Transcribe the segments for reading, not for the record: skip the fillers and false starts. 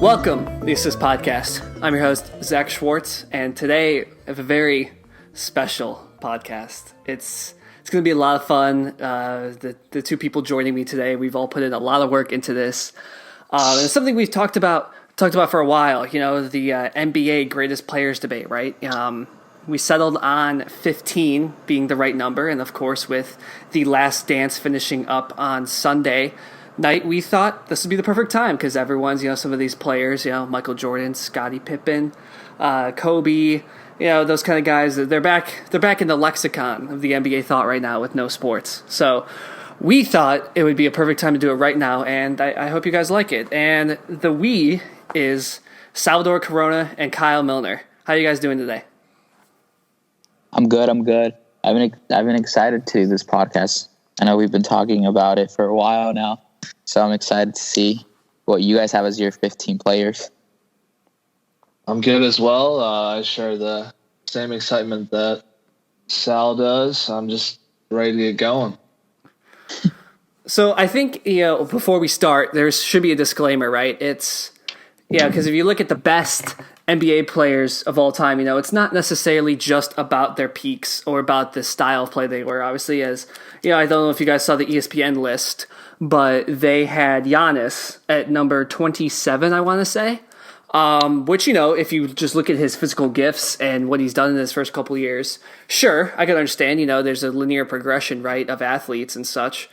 Welcome to the Assist Podcast. I'm your host, Zach Schwartz, and today I have a very special podcast. It's going to be a lot of fun. The two people joining me today, we've all put in a lot of work into this. And it's something we've talked about for a while, you know, the NBA greatest players debate, right? We settled on 15 being the right number, and of course with The Last Dance finishing up on Sunday night, we thought this would be the perfect time because everyone's, you know, some of these players, you know, Michael Jordan, Scottie Pippen, Kobe, you know, those kind of guys, they're back in the lexicon of the NBA thought right now with no sports. So we thought it would be a perfect time to do it right now, and I hope you guys like it. And the we is Salvador Corona and Kyle Milner. How are you guys doing today? I'm good. I've been excited to do this podcast. I know we've been talking about it for a while now. So I'm excited to see what you guys have as your 15 players. I'm good as well. I share the same excitement that Sal does. I'm just ready to get going. So I think, you know, before we start, there should be a disclaimer, right? It's, yeah, because if you look at the best NBA players of all time, you know, it's not necessarily just about their peaks or about the style of play they were. Obviously, as, you know, I don't know if you guys saw the ESPN list, but they had Giannis at number 27, I want to say, which, you know, if you just look at his physical gifts and what he's done in his first couple of years, sure, I can understand, you know, there's a linear progression, right, of athletes and such.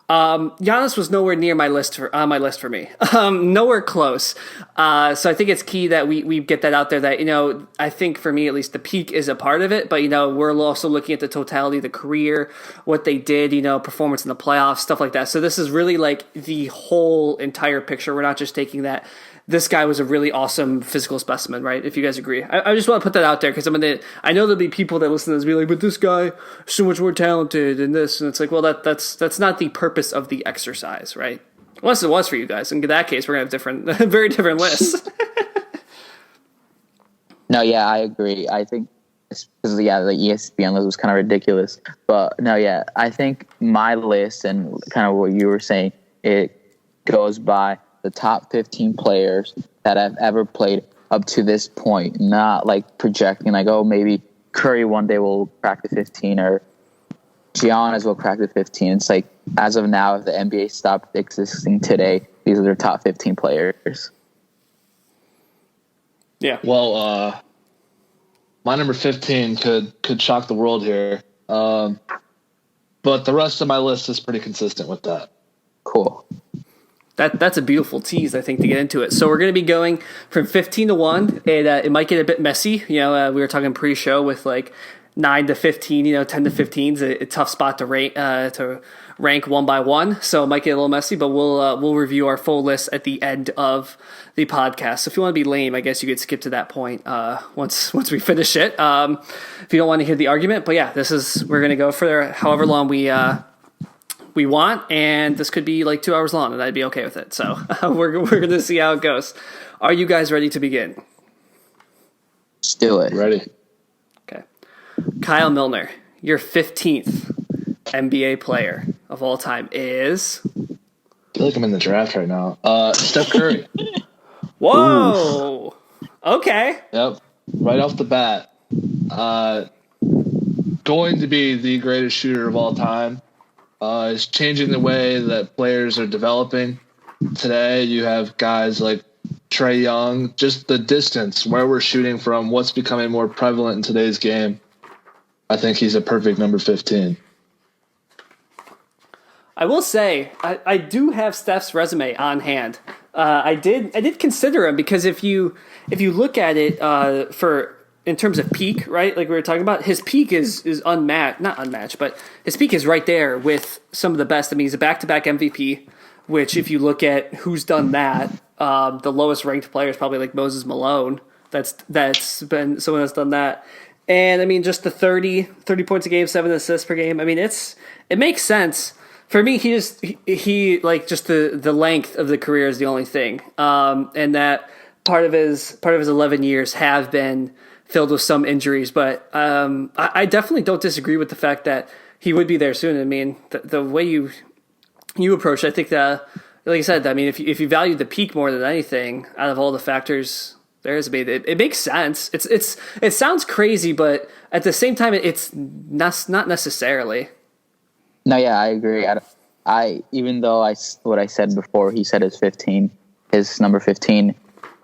Giannis was nowhere near my list for me. Nowhere close. So I think it's key that we get that out there that, you know, I think for me, at least, the peak is a part of it, but, you know, we're also looking at the totality of the career, what they did, you know, performance in the playoffs, stuff like that. So this is really like the whole entire picture. We're not just taking that this guy was a really awesome physical specimen, right? If you guys agree. I just want to put that out there because I know there'll be people that listen to this and be like, but this guy is so much more talented and this. And it's like, well, that's not the purpose of the exercise, right? Unless it was for you guys. In that case, we're going to have very different lists. No, yeah, I agree. I think because, the ESPN list was kind of ridiculous. But, no, yeah, I think my list and kind of what you were saying, it goes by the top 15 players that have ever played up to this point, not like projecting like, oh, maybe Curry one day will crack the 15 or Giannis will crack the 15. It's like, as of now, if the NBA stopped existing today, these are their top 15 players. Yeah. Well, my number 15 could shock the world here. But the rest of my list is pretty consistent with that. Cool. That's a beautiful tease, I think, to get into it. So we're going to be going from 15 to 1. It might get a bit messy. You know, we were talking pre-show with like 9 to 15, you know, 10 to 15 is a tough spot to rank one by one. So it might get a little messy, but we'll review our full list at the end of the podcast. So if you want to be lame, I guess you could skip to that point once we finish it. If you don't want to hear the argument, but yeah, we're going to go for however long we want, and this could be like 2 hours long, and I'd be okay with it. So we're going to see how it goes. Are you guys ready to begin? Let's do it. Ready. Okay. Kyle Milner, your 15th NBA player of all time is? I feel like I'm in the draft right now. Steph Curry. Whoa. Oof. Okay. Yep. Right off the bat. Going to be the greatest shooter of all time. It's changing the way that players are developing. Today, you have guys like Trae Young, just the distance, where we're shooting from, what's becoming more prevalent in today's game. I think he's a perfect number 15. I will say, I do have Steph's resume on hand. I did consider him because if you look at it in terms of peak, right? Like we were talking about, his peak is not unmatched, but his peak is right there with some of the best. I mean, he's a back-to-back MVP, which if you look at who's done that, the lowest ranked player is probably like Moses Malone. That's been someone that's done that. And I mean, just the 30 points a game, 7 assists per game. I mean, it makes sense. For me, he like just the length of the career is the only thing. And that part of his 11 years have been filled with some injuries, but I definitely don't disagree with the fact that he would be there soon. I mean, the way you approach, I think that, like I said, I mean, if you value the peak more than anything, out of all the factors there is, it makes sense. It sounds crazy, but at the same time, it's not necessarily. No, yeah, I agree. I even though what I said before, he said his number 15.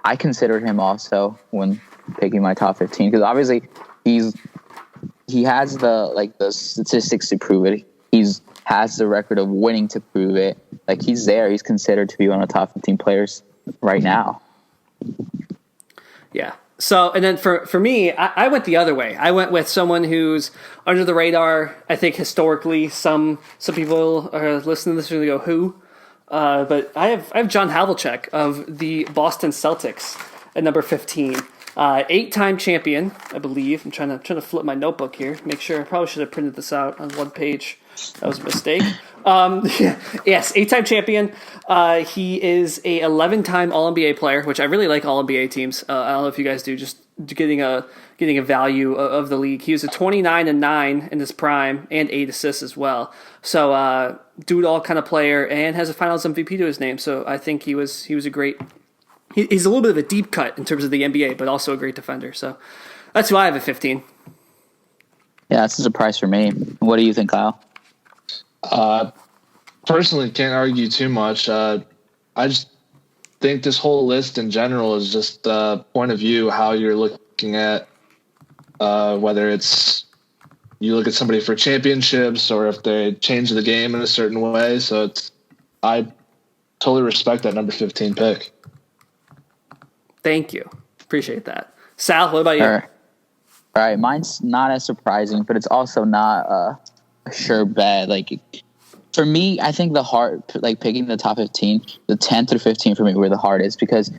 I considered him also when picking my top 15 because obviously he has the statistics to prove it. He's has the record of winning to prove it. Like he's there. He's considered to be one of the top 15 players right now. Yeah. So, and then for me, I went the other way. I went with someone who's under the radar. I think historically, some people are listening to this and they go, who? But I have John Havlicek of the Boston Celtics at number 15. 8-time champion, I believe. I'm trying to flip my notebook here, make sure. I probably should have printed this out on one page. That was a mistake. Yes, 8-time champion. He is a 11-time All-NBA player, which I really like All-NBA teams. I don't know if you guys do, just getting a value of the league. He was a 29-9 in his prime and 8 assists as well. So dude, all kind of player, and has a Finals MVP to his name. So I think he was a great. He's a little bit of a deep cut in terms of the NBA, but also a great defender. So that's who I have at 15. Yeah, that's a surprise for me. What do you think, Kyle? Personally, can't argue too much. I just think this whole list in general is just point of view, how you're looking at whether it's you look at somebody for championships or if they change the game in a certain way. So I totally respect that number 15 pick. Thank you. Appreciate that. Sal, what about you? All right. Mine's not as surprising, but it's also not a sure bet. Like for me, I think the hard, like picking the top 15, the 10 through 15 for me were the hardest because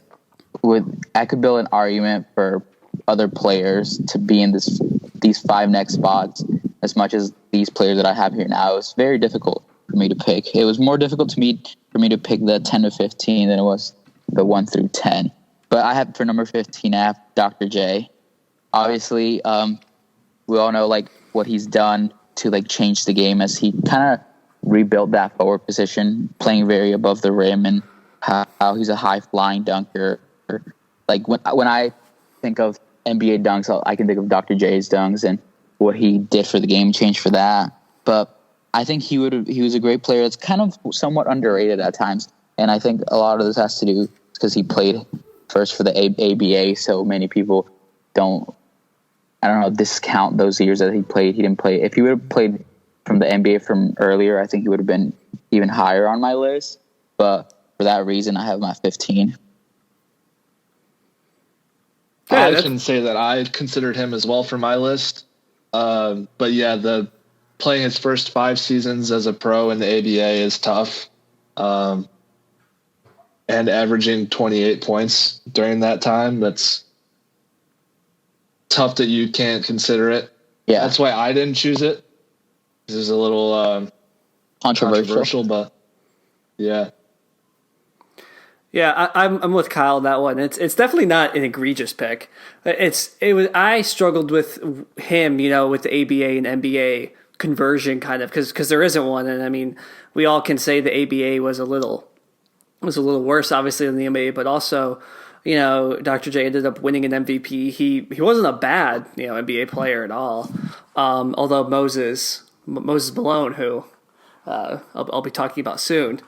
I could build an argument for other players to be in these 5 next spots as much as these players that I have here now. It was very difficult for me to pick. It was more difficult for me to pick the 10 to 15 than it was the 1 through 10. But I have for number 15, I have Dr. J. Obviously, we all know like what he's done to like change the game as he kind of rebuilt that forward position, playing very above the rim, and how he's a high flying dunker. Like when I think of NBA dunks, I can think of Dr. J's dunks and what he did for the game, change for that. But I think he was a great player. It's kind of somewhat underrated at times, and I think a lot of this has to do because he played first for the ABA, so many people don't discount those years that he played. He didn't play. If he would have played from the NBA from earlier, I think he would have been even higher on my list. But for that reason, I have my 15. I can say that I considered him as well for my list. But yeah, playing his first 5 seasons as a pro in the ABA is tough. And averaging 28 points during that time, that's tough that you can't consider it. Yeah. That's why I didn't choose it. This is a little controversial, but yeah. Yeah, I'm with Kyle on that one. It's definitely not an egregious pick. I struggled with him, with the ABA and NBA conversion kind of because there isn't one, and I mean we all can say the ABA was a little worse obviously than the NBA, but also Dr. J ended up winning an MVP. He wasn't a bad NBA player at all. Although Moses Malone, who I'll be talking about soon,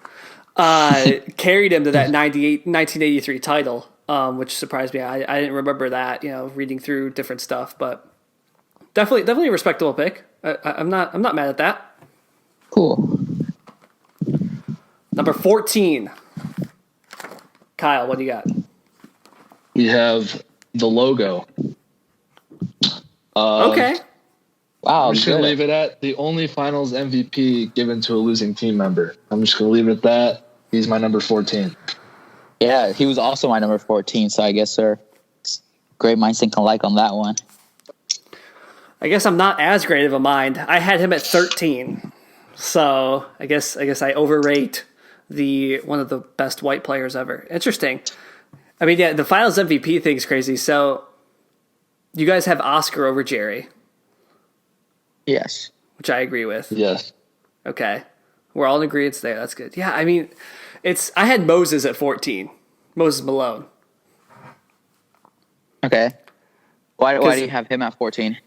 carried him to that 1983 title, which surprised me. I didn't remember that, reading through different stuff, but definitely a respectable pick. I'm not mad at that. Cool. Number 14. Kyle, what do you got? We have the logo. Okay. Wow. I'm just going to leave it at the only finals MVP given to a losing team member. I'm just going to leave it at that. He's my number 14. Yeah, he was also my number 14, so I guess great minds think alike on that one. I guess I'm not as great of a mind. I had him at 13. So I guess I overrate one of the best white players ever. Interesting. I mean, yeah, the finals MVP thing's crazy. So you guys have Oscar over Jerry. Yes. which I agree with. Yes. Okay. We're all in agreement there. That's good. Yeah, I mean, I had Moses at 14. Moses Malone. Okay. Why do you have him at 14?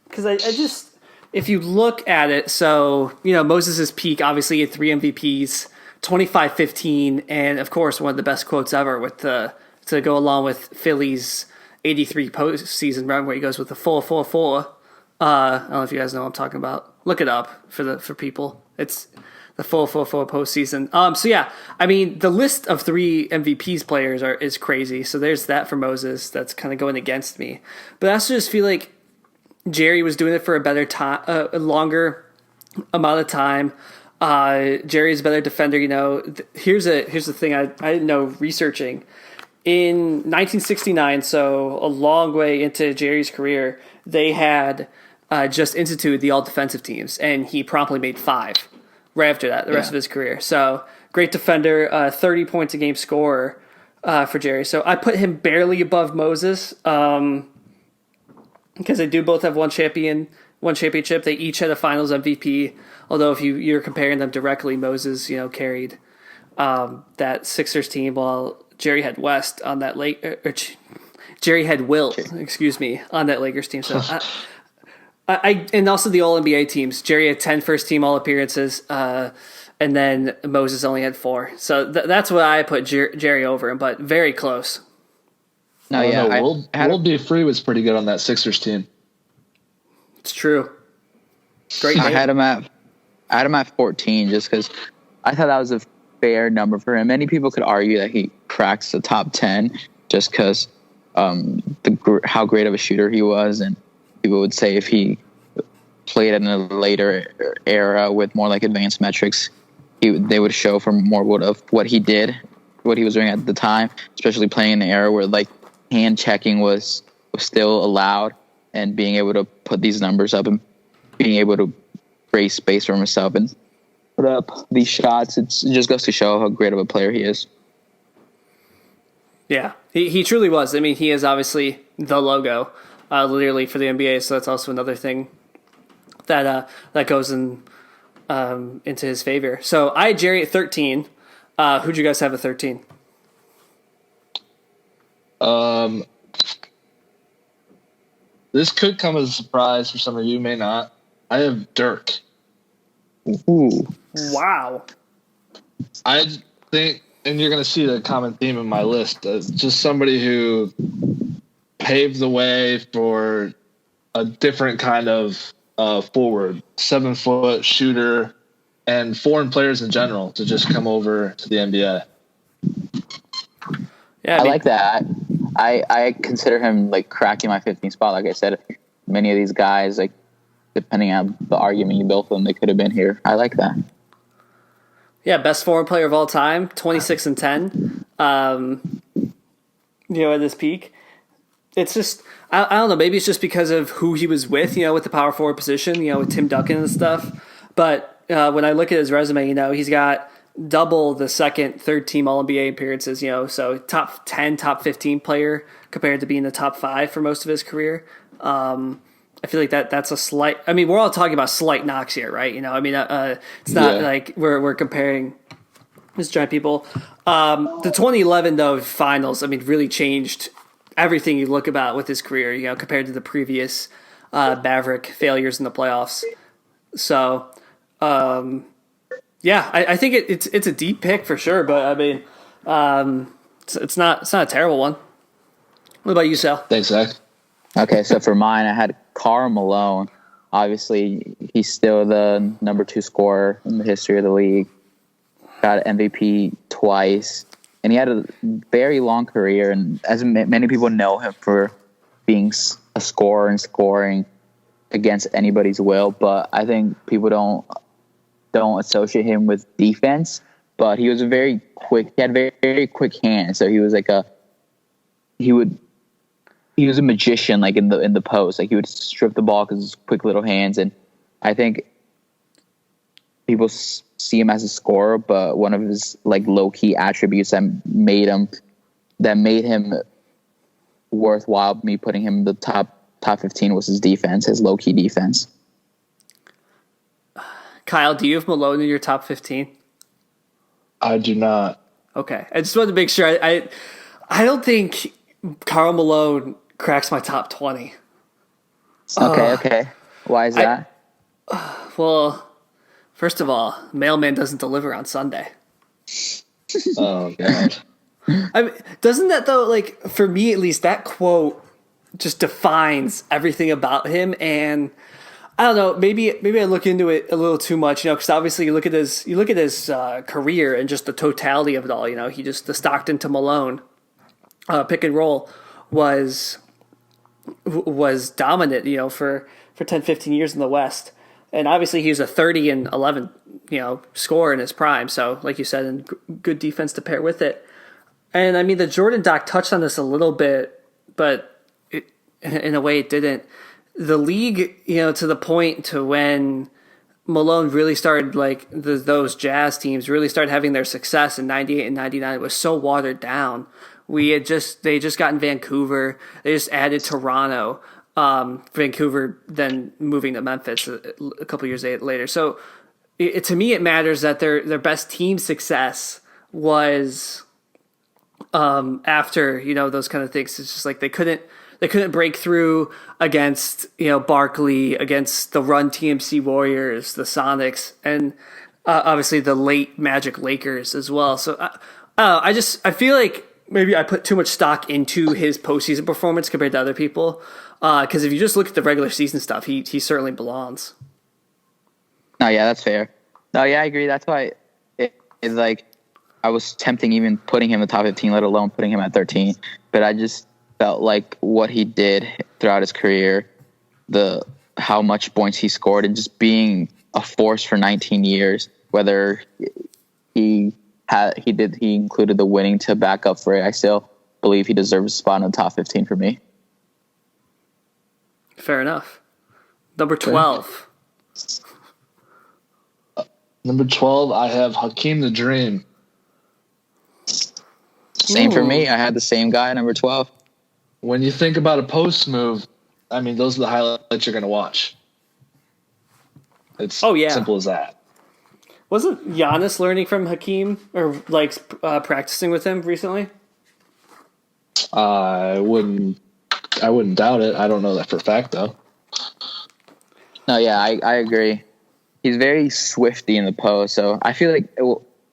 Because I just, if you look at it, so, Moses' peak, obviously, had 3 MVPs, 25-15, and, of course, one of the best quotes ever to go along with Philly's 83 postseason run where he goes with the 4-4-4. I don't know if you guys know what I'm talking about. Look it up for people. It's the 4-4-4 postseason. So yeah, I mean the list of 3 MVPs players is crazy. So there's that for Moses. That's kind of going against me. But I also just feel like Jerry was doing it for a better time, a longer amount of time. Jerry's a better defender. Here's the thing I didn't know researching. In 1969, so a long way into Jerry's career, they had just instituted the all-defensive teams, and he promptly made 5 right after that, the rest of his career. So great defender, 30 points a game scorer for Jerry. So I put him barely above Moses because they do both have one championship. They each had a Finals MVP, although if you're comparing them directly, Moses carried that Sixers team while Jerry had West on that Jerry had Wilt, on that Lakers team. So I and also the All NBA teams. Jerry had 10 first team All appearances, and then Moses only had 4. So that's what I put Jerry over him, but very close. Wilt B. Free was pretty good on that Sixers team. It's true. Great. I had him at 14 just because I thought that was a fair number for him. Many people could argue that he cracks the top 10 just because how great of a shooter he was, and people would say if he played in a later era with more like advanced metrics, they would show for more of what he did, what he was doing at the time, especially playing in the era where like hand checking was still allowed, and being able to put these numbers up and being able to create space for himself and put up these shots. It just goes to show how great of a player he is. Yeah, he truly was. I mean, he is obviously the logo, literally for the NBA. So that's also another thing that goes into his favor. So I had Jerry at 13. Who'd you guys have at 13? This could come as a surprise for some of you, may not. I have Dirk. Ooh. Wow. I think, and you're going to see the common theme in my list, just somebody who paved the way for a different kind of forward, 7-foot shooter, and foreign players in general to just come over to the NBA. Yeah, I like that. I consider him like cracking my 15th spot. Like I said, many of these guys, like depending on the argument you built for them, they could have been here. I like that. Yeah, best foreign player of all time, 26 and 10. At this peak. It's just I don't know. Maybe it's just because of who he was with. With the power forward position. With Tim Duncan and stuff. But when I look at his resume, he's got double the second, third team All NBA appearances. So top 10, top 15 player compared to being the top 5 for most of his career. I feel like that's a slight. I mean, we're all talking about slight knocks here, right? It's not like we're comparing this giant people. The 2011 though finals, I mean, really changed everything you look about with his career. Compared to the previous Maverick failures in the playoffs. So, I think it's a deep pick for sure. But I mean, it's not a terrible one. What about you, Sal? Thanks, Zach. Okay, so for mine, I had Karl Malone. Obviously, he's still the number 2 scorer in the history of the league. Got MVP twice. And he had a very long career. And as many people know him for being a scorer and scoring against anybody's will. But I think people don't associate him with defense. But he was very quick. He had very, very quick hands. So he was like he was a magician, like in the post. Like he would strip the ball because his quick little hands. And I think people see him as a scorer, but one of his like low key attributes that made him worthwhile me putting him in the top 15 was his defense, his low key defense. Kyle, do you have Malone in your top 15? I do not. Okay. I just wanted to make sure. I don't think Karl Malone cracks my top 20. Okay. Why is that? Well, first of all, mailman doesn't deliver on Sunday. Oh, God. I mean, doesn't that, though, like, for me at least, that quote just defines everything about him. And I don't know, maybe I look into it a little too much, because obviously you look at his career and just the totality of it all. The Stockton to Malone pick and roll was dominant, for 10, 15 years in the West. And obviously he was a 30 and 11, scorer in his prime. So like you said, and good defense to pair with it. And I mean, the Jordan doc touched on this a little bit, but in a way it didn't. The league, to the point to when Malone really started, like those Jazz teams really started having their success in 98 and 99, it was so watered down. They just got in Vancouver. They just added Toronto. Vancouver then moving to Memphis a couple years later. So to me, it matters that their best team success was after those kind of things. It's just like they couldn't break through against Barkley, against the Run TMC Warriors, the Sonics, and obviously the late Magic Lakers as well. So I feel like maybe I put too much stock into his postseason performance compared to other people. Because if you just look at the regular season stuff, he certainly belongs. No, yeah, that's fair. No, yeah, I agree. That's why it's like I was tempting even putting him in the top 15, let alone putting him at 13. But I just felt like what he did throughout his career, how much points he scored, and just being a force for 19 years. Whether he included the winning to back up for it, I still believe he deserves a spot in the top 15 for me. Fair enough. Number 12. Number 12, I have Hakeem the Dream. Same for me. I had the same guy, number 12. When you think about a post move, I mean, those are the highlights you're going to watch. It's simple as that. Wasn't Giannis learning from Hakeem or practicing with him recently? I wouldn't doubt it. I don't know that for a fact, though. No, yeah, I agree. He's very swifty in the post, so I feel like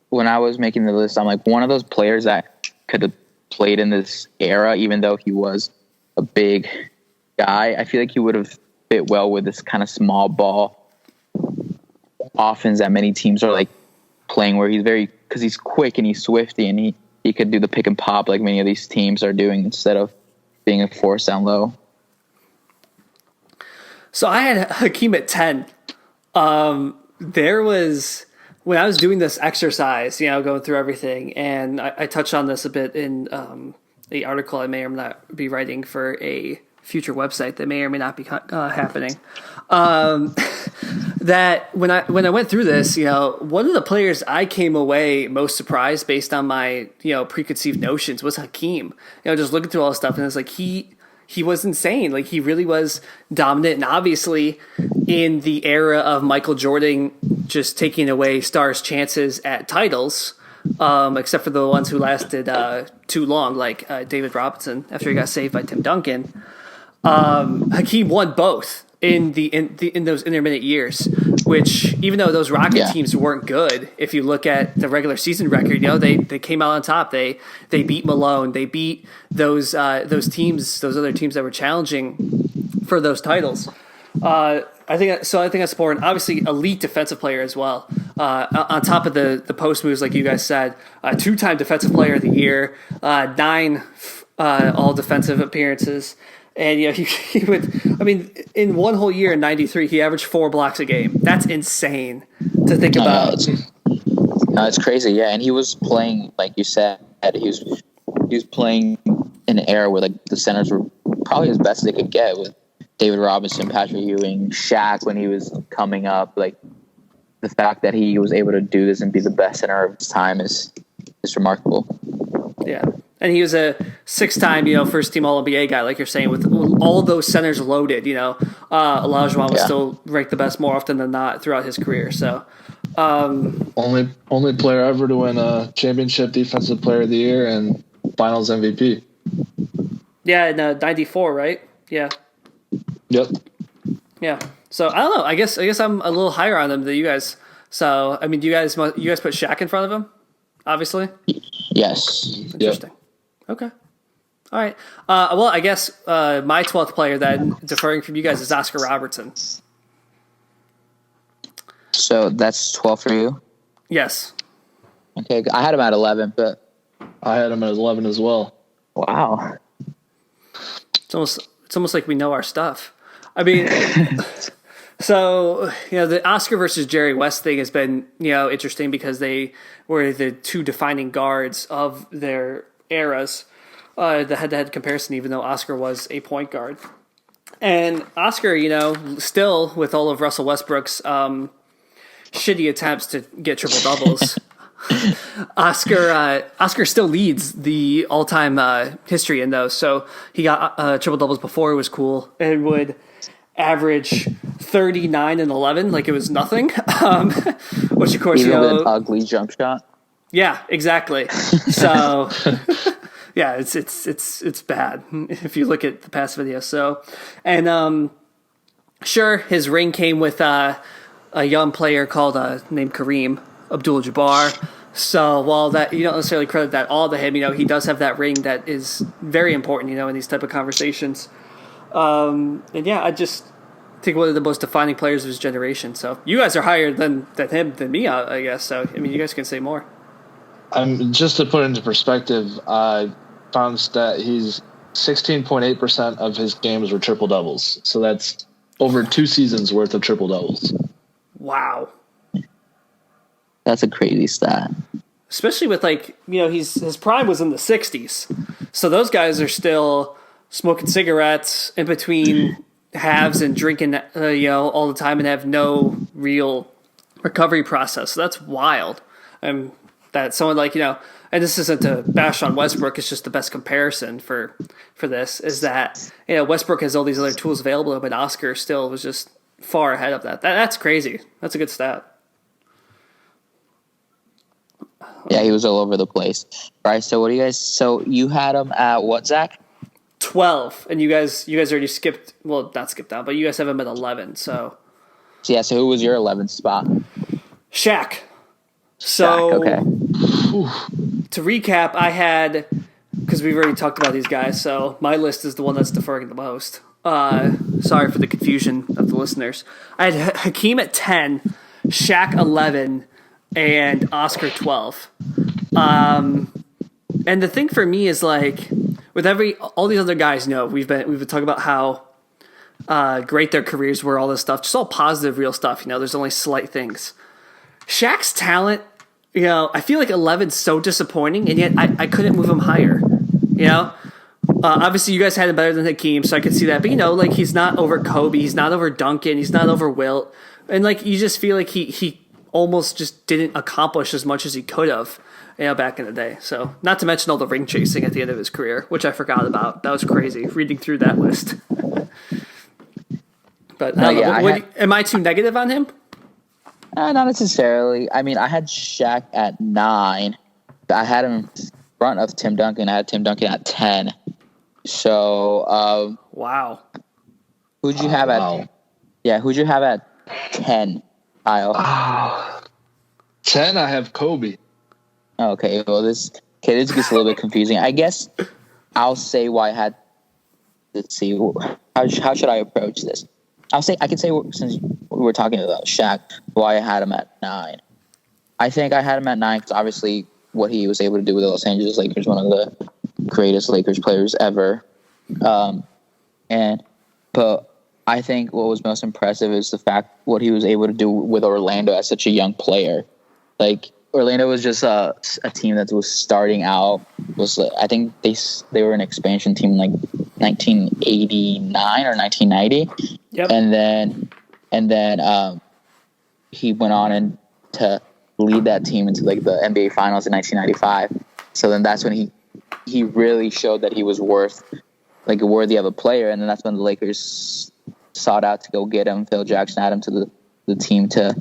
when I was making the list, I'm like, one of those players that could have played in this era, even though he was a big guy, I feel like he would have fit well with this kind of small ball offense that many teams are like playing, where because he's quick and he's swifty, and he could do the pick and pop like many of these teams are doing instead of being a force down low. So I had Hakeem at 10. There was, when I was doing this exercise, going through everything, and I touched on this a bit in the article I may or may not be writing for a future website that may or may not be happening. That when I went through this, one of the players I came away most surprised based on my preconceived notions was Hakeem. Just looking through all this stuff, and it's like he was insane. Like, he really was dominant, and obviously in the era of Michael Jordan just taking away stars' chances at titles, except for the ones who lasted too long, like David Robinson after he got saved by Tim Duncan. Hakeem won both in those intermittent years, which, even though those Rocket teams weren't good, if you look at the regular season record, they came out on top. They beat Malone. They beat those teams, those other teams that were challenging for those titles. I think that's important. Obviously, elite defensive player as well. On top of the post moves, like you guys said, 2-time defensive player of the year, 9 all defensive appearances. And he would. I mean, in one whole year in '93, he averaged 4 blocks a game. That's insane to think about. No, it's crazy. Yeah, and he was playing, like you said, he was playing in an era where like the centers were probably as best as they could get, with David Robinson, Patrick Ewing, Shaq when he was coming up. Like, the fact that he was able to do this and be the best center of his time is remarkable. Yeah. And he was a 6-time, first team All NBA guy, like you're saying, with all those centers loaded. Olajuwon was still ranked the best more often than not throughout his career. So, only player ever to win a championship Defensive Player of the Year and Finals MVP. Yeah, in '94, right? Yeah. Yep. Yeah. So I don't know. I guess I'm a little higher on him than you guys. So I mean, you guys put Shaq in front of him, obviously. Yes. Interesting. Yep. Okay. All right. Well, I guess my 12th player then, deferring from you guys, is Oscar Robertson. So that's 12 for you? Yes. Okay. I had him at 11, but I had him at 11 as well. Wow. It's almost like we know our stuff. I mean, so, the Oscar versus Jerry West thing has been, interesting because they were the two defining guards of their eras, the head-to-head comparison, even though Oscar was a point guard. And Oscar, still with all of Russell Westbrook's shitty attempts to get triple-doubles, Oscar still leads the all-time history in those. So he got triple-doubles before it was cool and would average 39 and 11 like it was nothing, which of course even with an ugly jump shot. Yeah, exactly. So yeah, it's bad if you look at the past video. So, and sure, his ring came with a young player called named Kareem Abdul-Jabbar. So while that you don't necessarily credit that all to him, he does have that ring that is very important, in these type of conversations. And yeah, I just think one of the most defining players of his generation. So you guys are higher than him than me, I guess. So I mean, you guys can say more. Just to put into perspective, I found that he's 16.8% of his games were triple doubles. So that's over 2 seasons worth of triple doubles. Wow, that's a crazy stat. Especially with his prime was in the 60s, so those guys are still smoking cigarettes in between halves and drinking, all the time and have no real recovery process. So that's wild. That someone and this isn't to bash on Westbrook, it's just the best comparison for this, is that, Westbrook has all these other tools available, but Oscar still was just far ahead of that. That's crazy. That's a good stat. Yeah, he was all over the place. All right, so what do you guys, so you had him at what, Zach? 12, and you guys already skipped, well, not skipped down, but you guys have him at 11, so. Yeah, so who was your 11th spot? Shaq. So, okay. To recap, I had, because we've already talked about these guys, so my list is the one that's deferring the most. Sorry for the confusion of the listeners. I had Hakeem at 10, Shaq 11, and Oscar 12. And the thing for me is with all these other guys, we've been talking about how great their careers were, all this stuff, just all positive, real stuff. There's only slight things. Shaq's talent, I feel like 11's so disappointing, and yet I couldn't move him higher. Obviously you guys had him better than Hakeem, so I could see that. But he's not over Kobe, he's not over Duncan, he's not over Wilt, and you just feel like he almost just didn't accomplish as much as he could have, back in the day. So not to mention all the ring chasing at the end of his career, which I forgot about. That was crazy reading through that list. But am I too negative on him? Not necessarily. I mean, I had Shaq at 9. I had him in front of Tim Duncan. I had Tim Duncan at 10. So, wow. Who'd you have at? Yeah, who'd you have at 10, Kyle? 10, I have Kobe. Okay, well, this gets a little bit confusing. I guess I'll say why I had. Let's see. How should I approach this? I can say, since we were talking about Shaq, why I had him at 9. I think I had him at 9 because obviously what he was able to do with the Los Angeles Lakers, one of the greatest Lakers players ever. But I think what was most impressive is the fact what he was able to do with Orlando as such a young player. Orlando was just a team that was starting out. I think they were an expansion team in 1989 or 1990. Yep. And then he went on to lead that team into the NBA Finals in 1995. So then that's when he he really showed that he was worthy of a player. And then that's when the Lakers sought out to go get him. Phil Jackson added him to the team to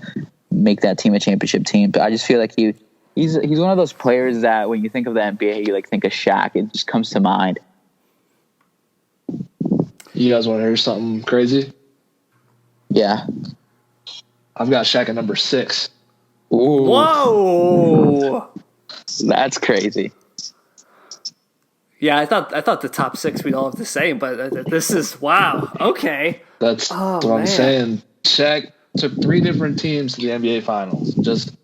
make that team a championship team. But I just feel like he's one of those players that when you think of the NBA, you think of Shaq. It just comes to mind. You guys want to hear something crazy? Yeah. I've got Shaq at number 6. Ooh. Whoa. That's crazy. Yeah, I thought the top 6 we'd all have the same, but this is wow. Okay. That's what I'm saying. Shaq took 3 different teams to the NBA Finals. Just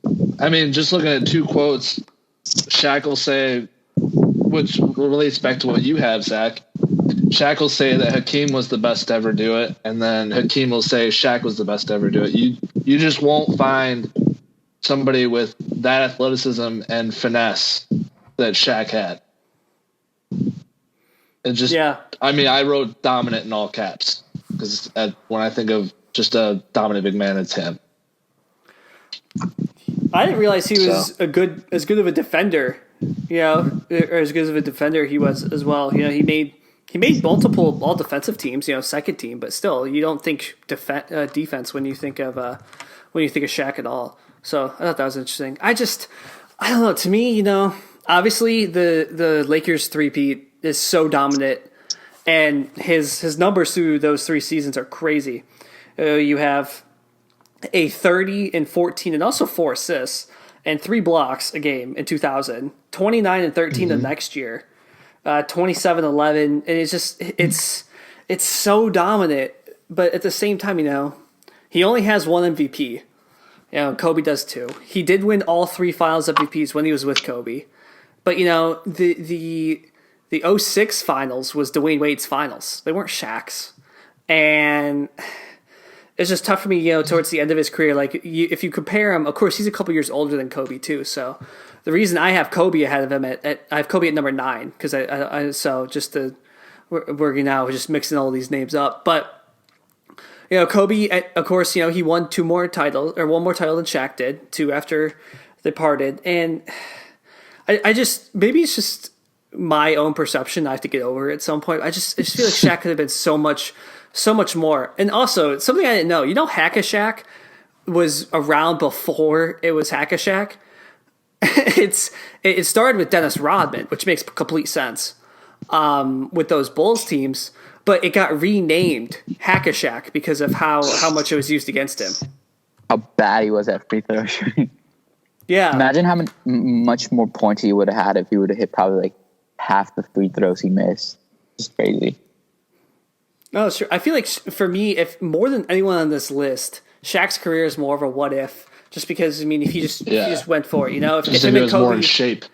looking at 2 quotes, Shaq will say, which relates back to what you have, Zach. Shaq will say that Hakeem was the best to ever do it, and then Hakeem will say Shaq was the best to ever do it. You just won't find somebody with that athleticism and finesse that Shaq had. It just, yeah. I mean, I wrote dominant in all caps because when I think of just a dominant big man, it's him. I didn't realize he was as good of a defender, or as good of a defender he was as well. He made multiple all defensive teams, second team, but still, you don't think defense when you think of Shaq at all. So I thought that was interesting. I don't know. To me, obviously the Lakers three-peat is so dominant, and his numbers through those 3 seasons are crazy. You have a 30 and 14 and also 4 assists and 3 blocks a game in 2000, 29 and 13 the next year, 27-11, and it's so dominant. But at the same time, he only has 1 MVP. Kobe does too. He did win all 3 Finals MVPs when he was with Kobe, but the 06 Finals was Dwayne Wade's Finals. They weren't Shaq's, and it's just tough for me, towards the end of his career. If you compare him, of course, he's a couple years older than Kobe too. So the reason I have Kobe ahead of him I have Kobe at number 9 because we're now just mixing all these names up. But Kobe, of course, he won 1 more title than Shaq did, 2 after they parted, and I just maybe it's just my own perception. I have to get over it at some point. I just feel like Shaq could have been so much more. And also, something I didn't know. Hack-a-Shaq was around before it was Hack-a-Shaq. It started with Dennis Rodman, which makes complete sense with those Bulls teams. But it got renamed Hack-a-Shaq because of how much it was used against him. How bad he was at free throw shooting. Yeah. Imagine how much more points he would have had if he would have hit probably half the free throws he missed. It's crazy. No, sure. I feel like for me, if more than anyone on this list, Shaq's career is more of a what if, just because if he just went for it, if he was more in shape.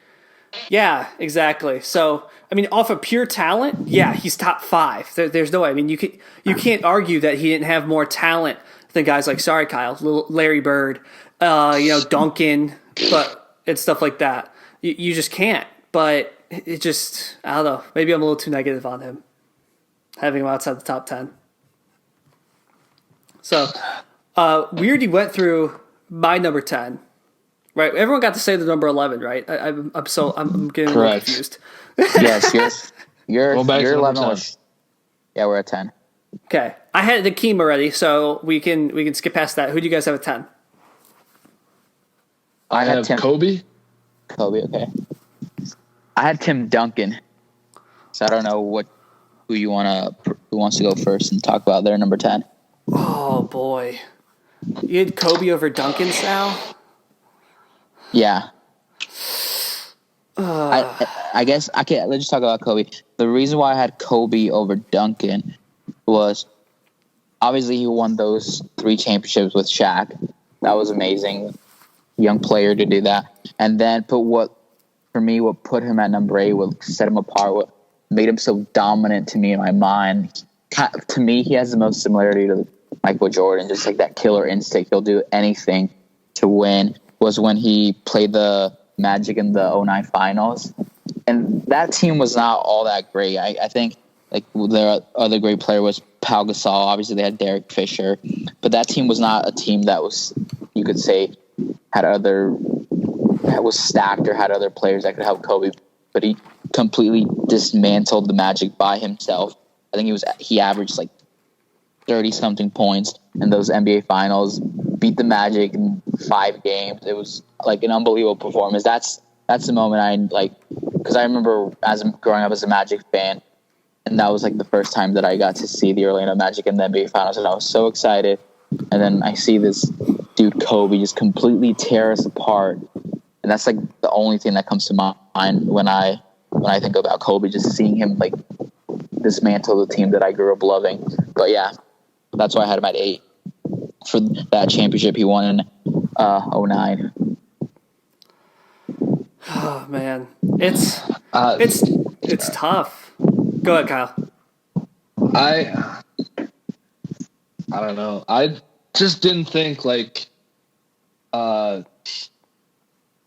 Yeah, exactly. So off of pure talent, yeah, he's top 5. There's no way. You can't argue that he didn't have more talent than guys like Kyle, Larry Bird, Duncan, and stuff like that. You just can't. But it just, I don't know. Maybe I'm a little too negative on him, having him outside the top 10. So, we already went through my number 10, right? Everyone got to say the number 11, right? I'm getting a little confused. Yes, your 11 was, yeah, we're at 10. Okay, I had Hakeem already, so we can skip past that. Who do you guys have at 10? I have Kobe. Kobe, okay. I had Tim Duncan, so I don't know who wants to go first and talk about their number 10. Oh boy, you had Kobe over Duncan, Sal? Yeah. I guess I can't. Let's just talk about Kobe. The reason why I had Kobe over Duncan was obviously he won those 3 championships with Shaq. That was amazing, young player to do that, and then what put him at number 8, what set him apart, what made him so dominant to me in my mind. To me, he has the most similarity to Michael Jordan, just like that killer instinct. He'll do anything to win, was when he played the Magic in the 2009 finals. And that team was not all that great. I think their other great player was Pau Gasol. Obviously, they had Derek Fisher. But that team was not a team that was, you could say, was stacked or had other players that could help Kobe. But completely dismantled the Magic by himself. I think he averaged like 30-something points in those NBA Finals, beat the Magic in 5 games. It was like an unbelievable performance. That's the moment I like, because I remember growing up as a Magic fan, and that was like the first time that I got to see the Orlando Magic in the NBA Finals, and I was so excited. And then I see this dude Kobe just completely tear us apart, and that's like the only thing that comes to mind when I think about Kobe, just seeing him like dismantle the team that I grew up loving. But yeah, that's why I had him at 8 for that championship he won in 2009. Oh man, it's tough. Go ahead, Kyle. I don't know. I just didn't think like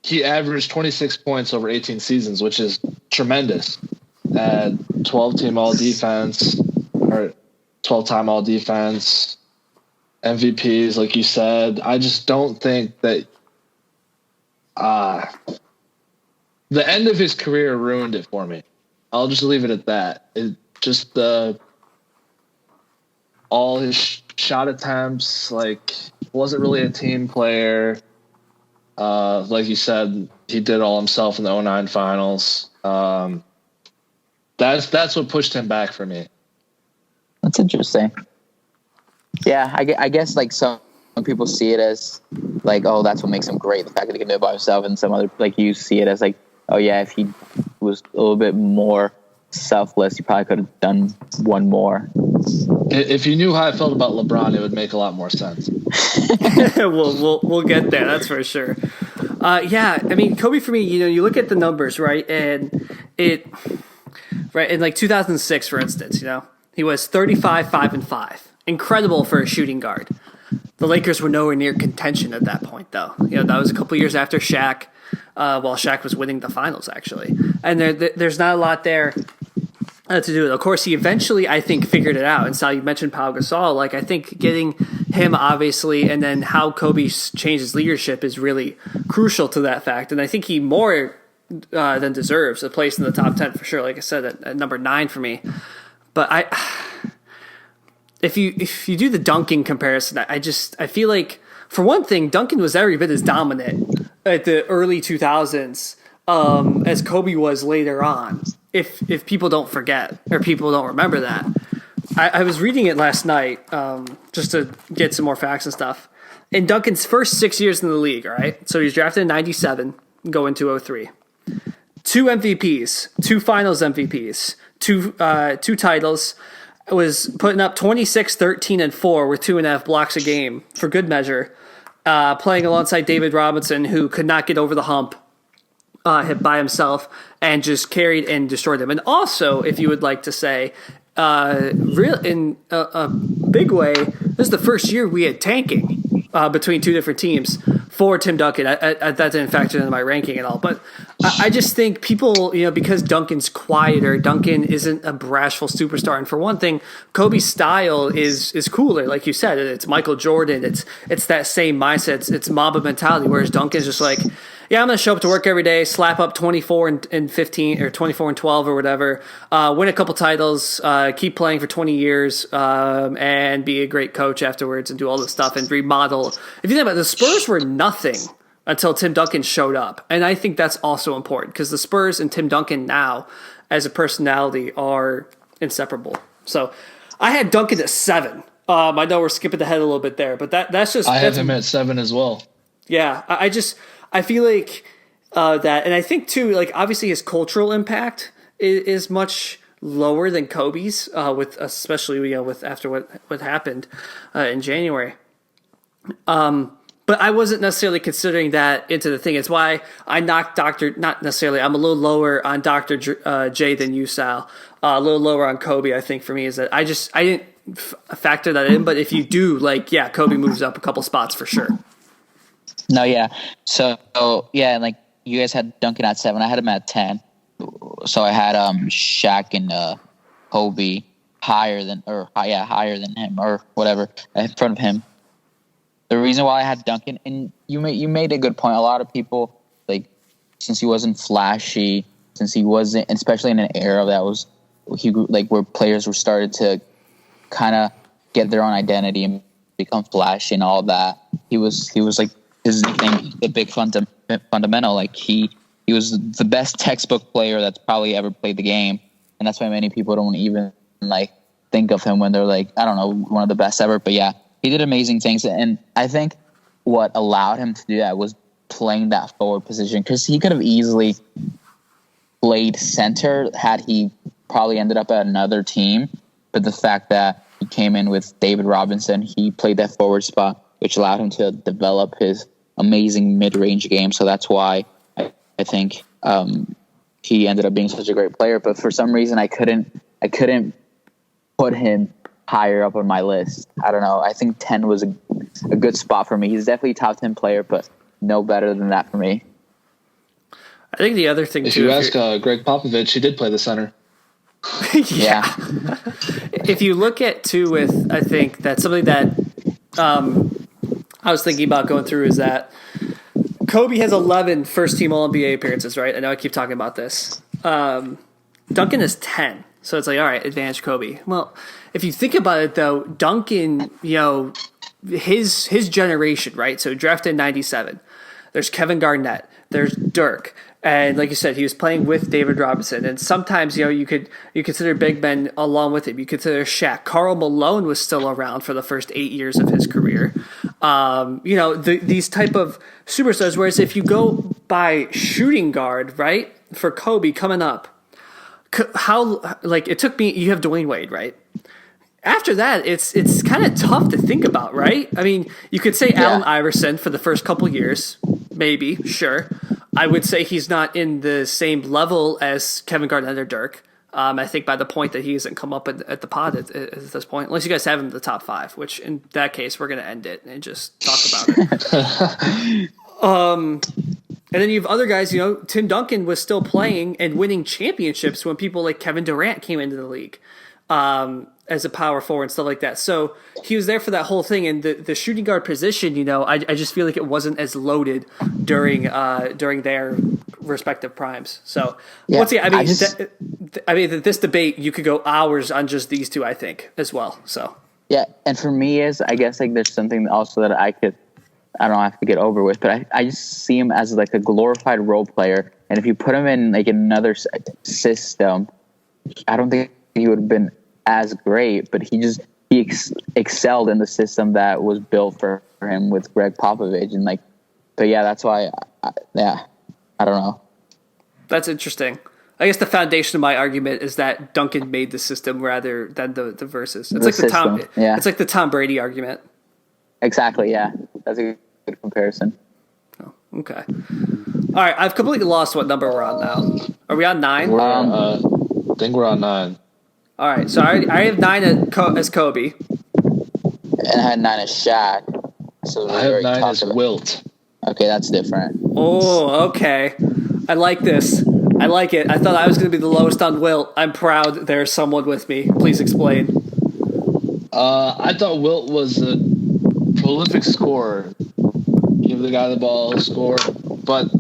he averaged 26 points over 18 seasons, which is tremendous. And 12-team All-Defense, or 12-time All-Defense, MVPs, like you said. I just don't think that the end of his career ruined it for me. I'll just leave it at that. It just all his shot attempts, like, wasn't really a team player. Like you said, he did all himself in the 2009 finals. That's what pushed him back for me. That's interesting. Yeah, I guess like some people see it as like, oh, that's what makes him great, the fact that he can do it by himself, and some other, like, you see it as like, oh yeah, if he was a little bit more selfless, he probably could have done one more. If you knew how I felt about LeBron, it would make a lot more sense. We'll get there. That's for sure. Yeah, I mean, Kobe for me, you look at the numbers, right, and in like 2006, for instance, he was 35, 5 and 5, incredible for a shooting guard. The Lakers were nowhere near contention at that point, though. That was a couple years after Shaq, while Shaq was winning the finals, actually, and there's not a lot there to do it. Of course, he eventually, I think, figured it out. And Sal, you mentioned Pau Gasol. Like, I think getting him, obviously, and then how Kobe changed his leadership is really crucial to that fact. And I think he more than deserves a place in the top 10 for sure. Like I said, at number 9 for me. But if you do the Duncan comparison, I feel like, for one thing, Duncan was every bit as dominant at the early 2000s as Kobe was later on. If people don't forget or people don't remember that. I was reading it last night just to get some more facts and stuff. In Duncan's first 6 years in the league, all right? So he was drafted in 97, going to 2003. 2 MVPs, 2 finals MVPs, two titles. Was putting up 26, 13, and 4 with 2.5 blocks a game for good measure. Playing alongside David Robinson, who could not get over the hump hit by himself, and just carried and destroyed them. And also, if you would like to say, in a big way, this is the first year we had tanking between 2 different teams for Tim Duncan. That didn't factor into my ranking at all. But I just think people, because Duncan's quieter, Duncan isn't a brashful superstar. And for one thing, Kobe's style is cooler. Like you said, it's Michael Jordan. It's that same mindset. It's Mamba mentality, whereas Duncan's just like, yeah, I'm going to show up to work every day, slap up 24 and 15 or 24 and 12 or whatever, win a couple titles, keep playing for 20 years, and be a great coach afterwards and do all this stuff and remodel. If you think about it, the Spurs were nothing until Tim Duncan showed up. And I think that's also important because the Spurs and Tim Duncan now as a personality are inseparable. So I had Duncan at 7. I know we're skipping ahead a little bit there, but that's just... I have him at 7 as well. Yeah, I feel like that, and I think too, like, obviously his cultural impact is much lower than Kobe's, with especially with after what happened in January. But I wasn't necessarily considering that into the thing. It's why I knocked not necessarily. I'm a little lower on Dr. J than you, Sal. A little lower on Kobe. I think for me is that I didn't factor that in. But if you do, Kobe moves up a couple spots for sure. No, yeah. So yeah, like you guys had Duncan at 7. I had him at 10. So I had Shaq and Kobe higher than him or whatever in front of him. The reason why I had Duncan, and you made a good point. A lot of people, like, since he wasn't flashy, since he wasn't, especially in an era that was where players were started to kind of get their own identity and become flashy and all that. He was like, his nickname, the big fundamental. Like he was the best textbook player that's probably ever played the game, and that's why many people don't even like think of him when they're like, I don't know, one of the best ever. But yeah, he did amazing things, and I think what allowed him to do that was playing that forward position, because he could have easily played center had he probably ended up at another team. But the fact that he came in with David Robinson, he played that forward spot, which allowed him to develop his amazing mid-range game. So that's why I think he ended up being such a great player. But for some reason, I couldn't put him higher up on my list. I don't know. I think 10 was a good spot for me. He's definitely a top 10 player, but no better than that for me. I think the other thing, if you ask Greg Popovich, he did play the center. Yeah. If you look at too with, I think that's something that I was thinking about going through is that Kobe has 11 first-team All-NBA appearances, right? I know I keep talking about this. Duncan is 10. So it's like, all right, advantage Kobe. Well, if you think about it, though, Duncan, his generation, right? So drafted in 97. There's Kevin Garnett. There's Dirk. And like you said, he was playing with David Robinson. And sometimes, you consider big men along with him. You consider Shaq. Karl Malone was still around for the first 8 years of his career. These type of superstars. Whereas if you go by shooting guard, right, for Kobe coming up, it took me, you have Dwayne Wade, right? After that, it's kind of tough to think about, right? I mean, you could say Allen Iverson for the first couple years, maybe, sure. I would say he's not in the same level as Kevin Garnett or Dirk. I think by the point that he hasn't come up at the pod at this point, unless you guys have him in the top 5, which in that case, we're going to end it and just talk about it. And then you have other guys, Tim Duncan was still playing and winning championships when people like Kevin Durant came into the league as a power forward and stuff like that. So he was there for that whole thing. And the shooting guard position, I just feel like it wasn't as loaded during their respective primes. So once again, this debate, you could go hours on just these two, I think, as well. So yeah, and for me is, I guess like there's something also that I don't have to get over with, but I just see him as like a glorified role player. And if you put him in like another system, I don't think he would have been as great, but he excelled in the system that was built for him with Greg Popovich. And but yeah, that's why, I don't know. That's interesting. I guess the foundation of my argument is that Duncan made the system rather than the verses. It's it's like the Tom Brady argument. Exactly. Yeah. That's a good comparison. Oh, okay. All right. I've completely lost what number we're on now. Are we on 9? I think we're on 9. All right. So I have 9 as Kobe. And I had 9 as Shaq. So I have 9 as Wilt. Okay, that's different. Oh, okay. I like this. I like it. I thought I was going to be the lowest on Wilt. I'm proud there's someone with me. Please explain. I thought Wilt was a prolific scorer. Give the guy the ball, he'll score. But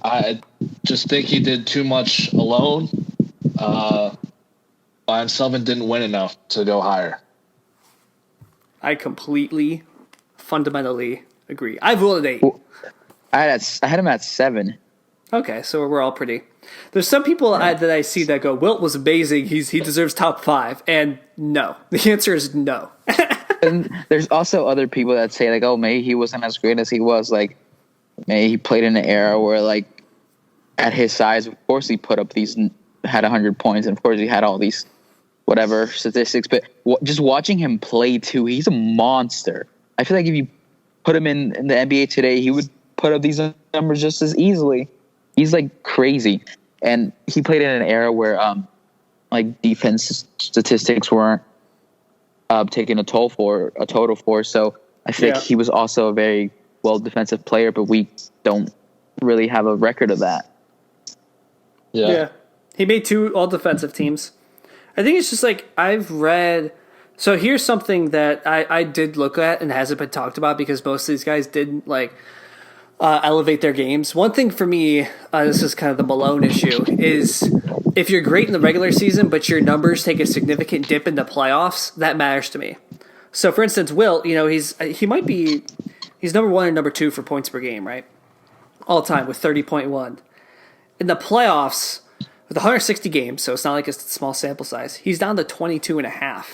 I just think he did too much alone by himself and didn't win enough to go higher. I completely, fundamentally agree. I voted 8. I had him at 7. Okay, so we're all pretty. There's some people that I see that go, Wilt was amazing. He deserves top 5, and no. The answer is no. And there's also other people that say like, oh, maybe he wasn't as great as he was. Like, maybe he played in an era where like at his size, of course he put up had 100 points, and of course he had all these whatever statistics. But just watching him play too, he's a monster. I feel like if you put him in the NBA today, he would put up these numbers just as easily. He's like crazy, and he played in an era where like defense statistics weren't taking a total for. So I think he was also a very well defensive player, but we don't really have a record of that. Yeah. He made 2 all defensive teams. I think it's just like I've read. So here's something that I did look at and hasn't been talked about because most of these guys didn't like. elevate their games. One thing for me, this is kind of the Malone issue, is if you're great in the regular season, but your numbers take a significant dip in the playoffs, that matters to me. So, for instance, Wilt, he's number 1 or number 2 for points per game, right? All time with 30.1. In the playoffs, with 160 games, so it's not like it's a small sample size, he's down to 22.5.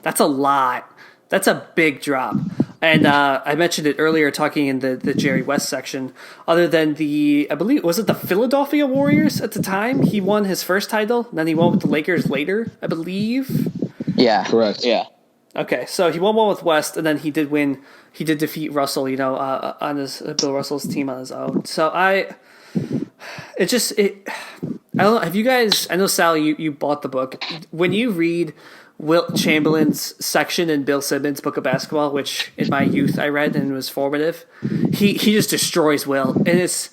That's a lot. That's a big drop. And I mentioned it earlier talking in the Jerry West section. Other than I believe, was it the Philadelphia Warriors at the time? He won his first title, and then he won with the Lakers later, I believe. Yeah. Correct. Yeah. Okay, so he won one with West, and then he did defeat Russell, on Bill Russell's team on his own. So I don't know. Have you guys? I know Sal, you bought the book. When you read Wilt Chamberlain's section in Bill Simmons' Book of Basketball, which in my youth I read and was formative, he just destroys Wilt, and it's.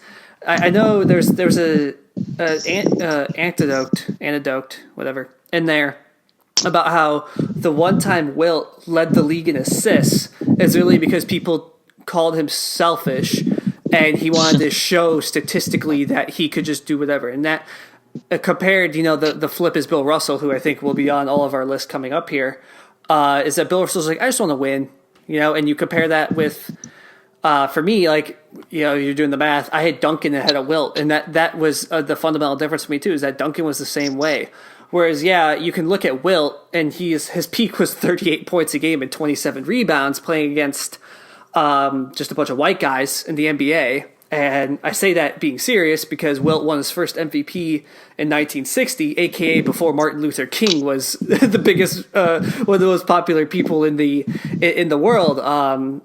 I know there's a anecdote, whatever, in there about how the one time Wilt led the league in assists is really because people called him selfish, and he wanted to show statistically that he could just do whatever, and that. Compared, the flip is Bill Russell, who I think will be on all of our lists coming up here, is that Bill Russell's like, I just want to win, and you compare that with, for me, like, you're doing the math, I had Duncan ahead of Wilt, and that was the fundamental difference for me too, is that Duncan was the same way. Whereas, you can look at Wilt, and his peak was 38 points a game and 27 rebounds playing against just a bunch of white guys in the NBA. And I say that being serious because Wilt won his first MVP in 1960, a.k.a. before Martin Luther King was the biggest, one of the most popular people in the world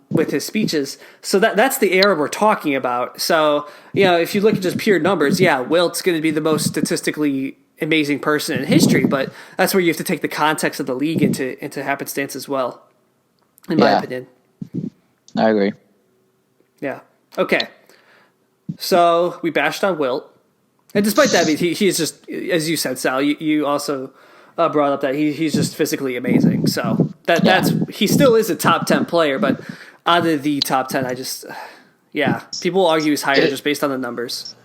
with his speeches. So that's the era we're talking about. So, if you look at just pure numbers, Wilt's going to be the most statistically amazing person in history, but that's where you have to take the context of the league into happenstance as well, in my opinion. I agree. Yeah. Okay. So we bashed on Wilt, and despite that, I mean, he's just, as you said, Sal. You also brought up that he's just physically amazing. So he still is a top 10 player, but out of the top 10, people argue he's higher just based on the numbers.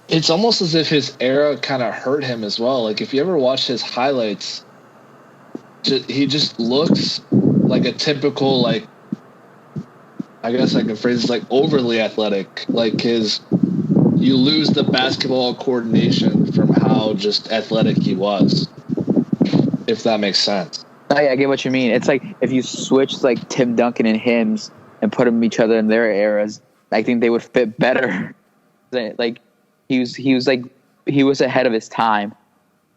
It's almost as if his era kind of hurt him as well. Like if you ever watch his highlights, he just looks like a typical, like, I guess I can phrase it like overly athletic. Like you lose the basketball coordination from how just athletic he was, if that makes sense. Oh, yeah, I get what you mean. It's like if you switch like Tim Duncan and Hims and put them each other in their eras, I think they would fit better. Like he was ahead of his time.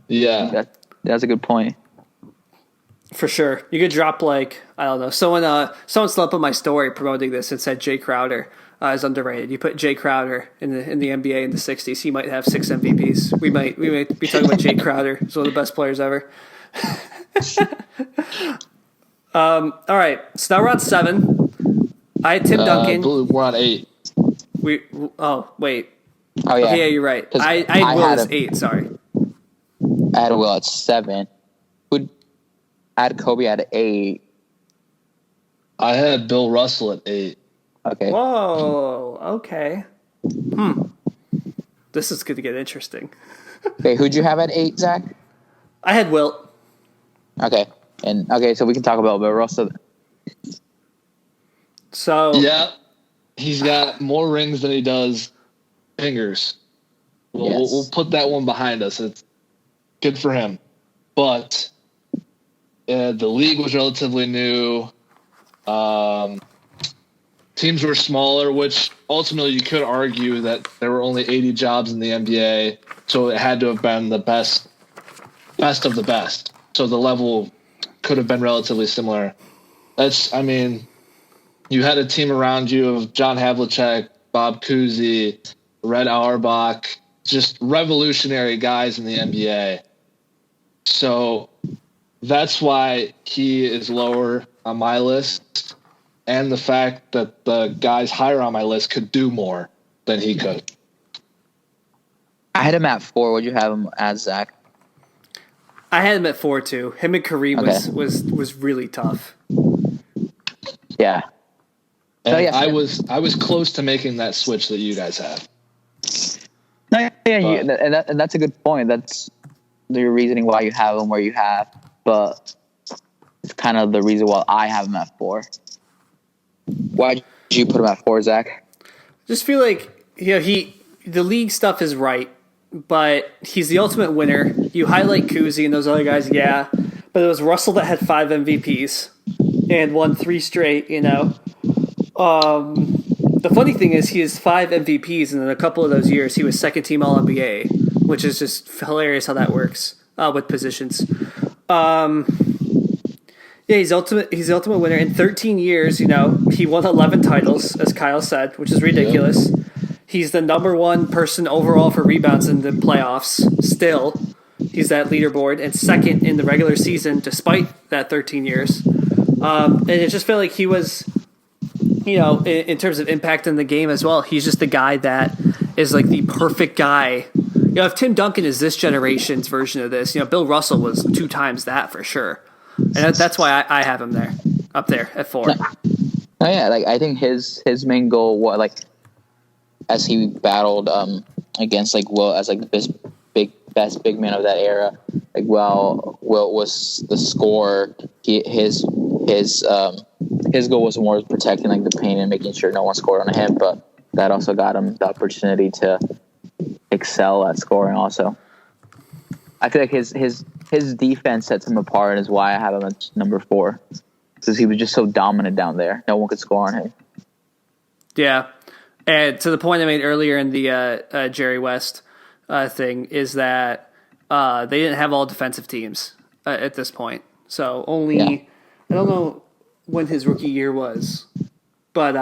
Yeah, that's a good point. For sure. You could drop, like, I don't know. Someone slept on my story promoting this and said Jay Crowder is underrated. You put Jay Crowder in the NBA in the 60s, he might have 6 MVPs. We might be talking about Jay Crowder. He's one of the best players ever. All right. So now we're on 7. I had Tim Duncan. I believe we're on 8. Wait. Oh, yeah. Okay, yeah, you're right. I had Will as 8, sorry. I had Will at 7. I had Kobe at 8. I had Bill Russell at 8. Okay. Whoa. Okay. This is going to get interesting. Okay, who'd you have at 8, Zach? I had Wilt. Okay. So we can talk about Bill Russell. So yeah, he's got more rings than he does fingers. We'll put that one behind us. It's good for him. But the league was relatively new. Teams were smaller, which ultimately you could argue that there were only 80 jobs in the NBA, so it had to have been the best of the best. So the level could have been relatively similar. You had a team around you of John Havlicek, Bob Cousy, Red Auerbach, just revolutionary guys in the NBA. So that's why he is lower on my list, and the fact that the guys higher on my list could do more than he could. I had him at 4. What'd you have him as, Zach? I had him at 4 too. Him and Kareem was really tough. Yeah. And yes, I was close to making that switch that you guys have. No, and that's a good point. That's the reasoning why you have him where you have, but it's kind of the reason why I have him at 4. Why did you put him at 4, Zach? Just feel like the league stuff is right, but he's the ultimate winner. You highlight Kuzi and those other guys, yeah, but it was Russell that had 5 MVPs and won 3 straight. The funny thing is he has 5 MVPs, and in a couple of those years he was second team All NBA, which is just hilarious how that works with positions. Yeah, he's the ultimate winner. In 13 years, he won 11 titles, as Kyle said, which is ridiculous. Yep. He's the number 1 person overall for rebounds in the playoffs. Still, he's that leaderboard, and second in the regular season, despite that 13 years. And it just felt like he was, in terms of impact in the game as well, he's just the guy that is like the perfect guy. If Tim Duncan is this generation's version of this, Bill Russell was 2 times that for sure. And that's why I have him up there at 4. Oh yeah, I think his main goal, as he battled against Wilt as the best big man of that era. Wilt was the scorer. His goal was more protecting the paint and making sure no one scored on him, but that also got him the opportunity to excel at scoring. Also, I feel like his defense sets him apart, and is why I have him at number 4, because he was just so dominant down there. No one could score on him. Yeah, and to the point I made earlier in the Jerry West thing is that they didn't have all defensive teams at this point. So I don't know when his rookie year was, but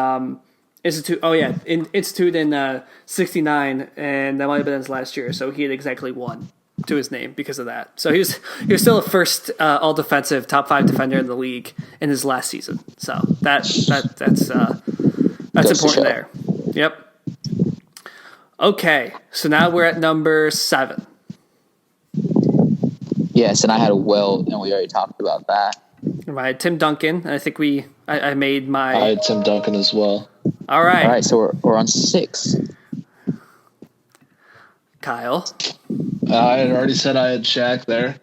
instituted in 69, and that might have been his last year. So he had exactly 1 to his name because of that. So he was still a first all defensive top 5 defender in the league in his last season. So that's important there. Yep. Okay, so now we're at number 7. Yes, and I had a Wilt, and we already talked about that. I had Tim Duncan. I think I made my. I had Tim Duncan as well. All right. So we're on 6. Kyle. I had already said I had Shaq there.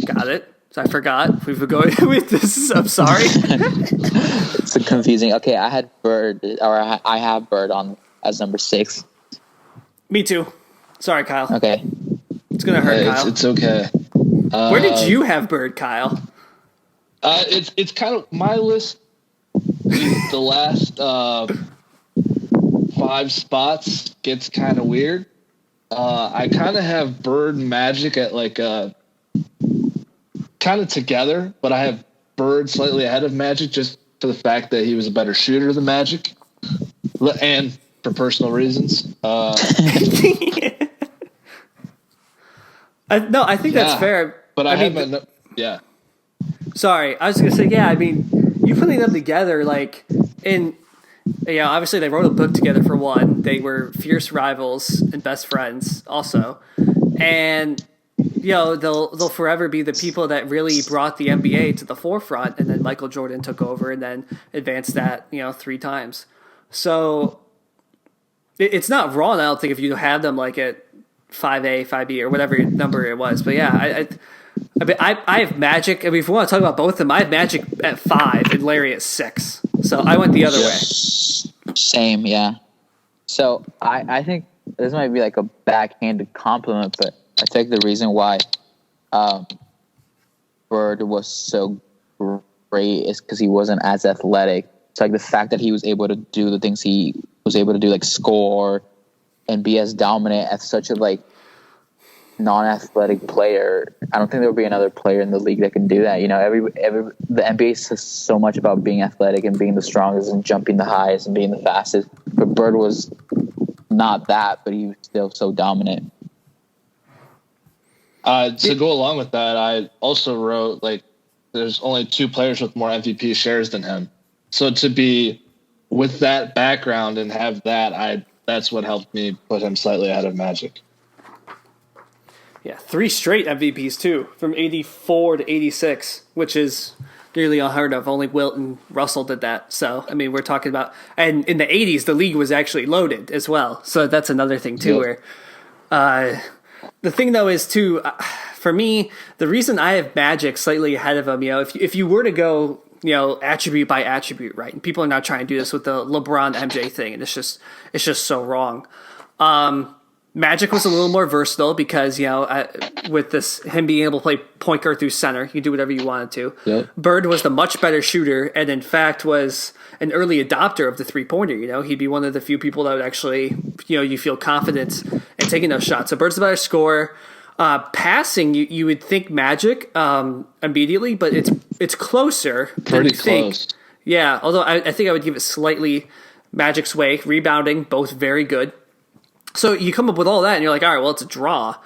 Got it. I forgot. We've been going with this. I'm sorry. It's confusing. Okay, I had Bird, or I have Bird on as number 6. Me too. Sorry, Kyle. Okay. It's gonna hurt, Kyle. It's okay. Where did you have Bird, Kyle? It's kind of my list. The last 5 spots gets kind of weird. I kind of have Bird and Magic at kind of together, but I have Bird slightly ahead of Magic just for the fact that he was a better shooter than Magic, and for personal reasons. I think that's fair. But yeah. Sorry, I was going to say, yeah, I mean, you putting them together, obviously they wrote a book together for one. They were fierce rivals and best friends also. And, they'll forever be the people that really brought the NBA to the forefront, and then Michael Jordan took over and then advanced that, 3 times. So it's not wrong, I don't think, if you have them at 5A, 5B, or whatever number it was. But yeah, I have Magic. I mean, if we want to talk about both of them, I have Magic at 5 and Larry at 6. So I went the other way. Same, yeah. So I think this might be a backhanded compliment, but I think the reason why Bird was so great is because he wasn't as athletic. It's the fact that he was able to do the things he was able to do, score and be as dominant as such a non-athletic player. I don't think there will be another player in the league that can do that. The NBA says so much about being athletic and being the strongest and jumping the highest and being the fastest. But Bird was not that, but he was still so dominant. To go along with that, I also wrote there's only 2 players with more MVP shares than him. So to be with that background and have that's what helped me put him slightly ahead of Magic. Yeah, 3 straight MVPs too, from 84 to 86, which is nearly unheard of. Only Wilt and Russell did that. So, I mean, we're talking about, and in the 80s, the league was actually loaded as well. So that's another thing too, where, the thing though is too, for me, the reason I have Magic slightly ahead of him, if you were to go, attribute by attribute, right? And people are now trying to do this with the LeBron MJ thing, and it's just so wrong. Magic was a little more versatile because, with him being able to play point guard through center, you do whatever you wanted to. Yep. Bird was the much better shooter and, in fact, was an early adopter of the three-pointer. He'd be one of the few people that would actually, you feel confident in taking those shots. So Bird's the better scorer. Passing, you would think Magic immediately, but it's closer than you think. Close. Yeah, although I think I would give it slightly Magic's way. Rebounding, both very good. So you come up with all that, and you're like, all right, well, it's a draw.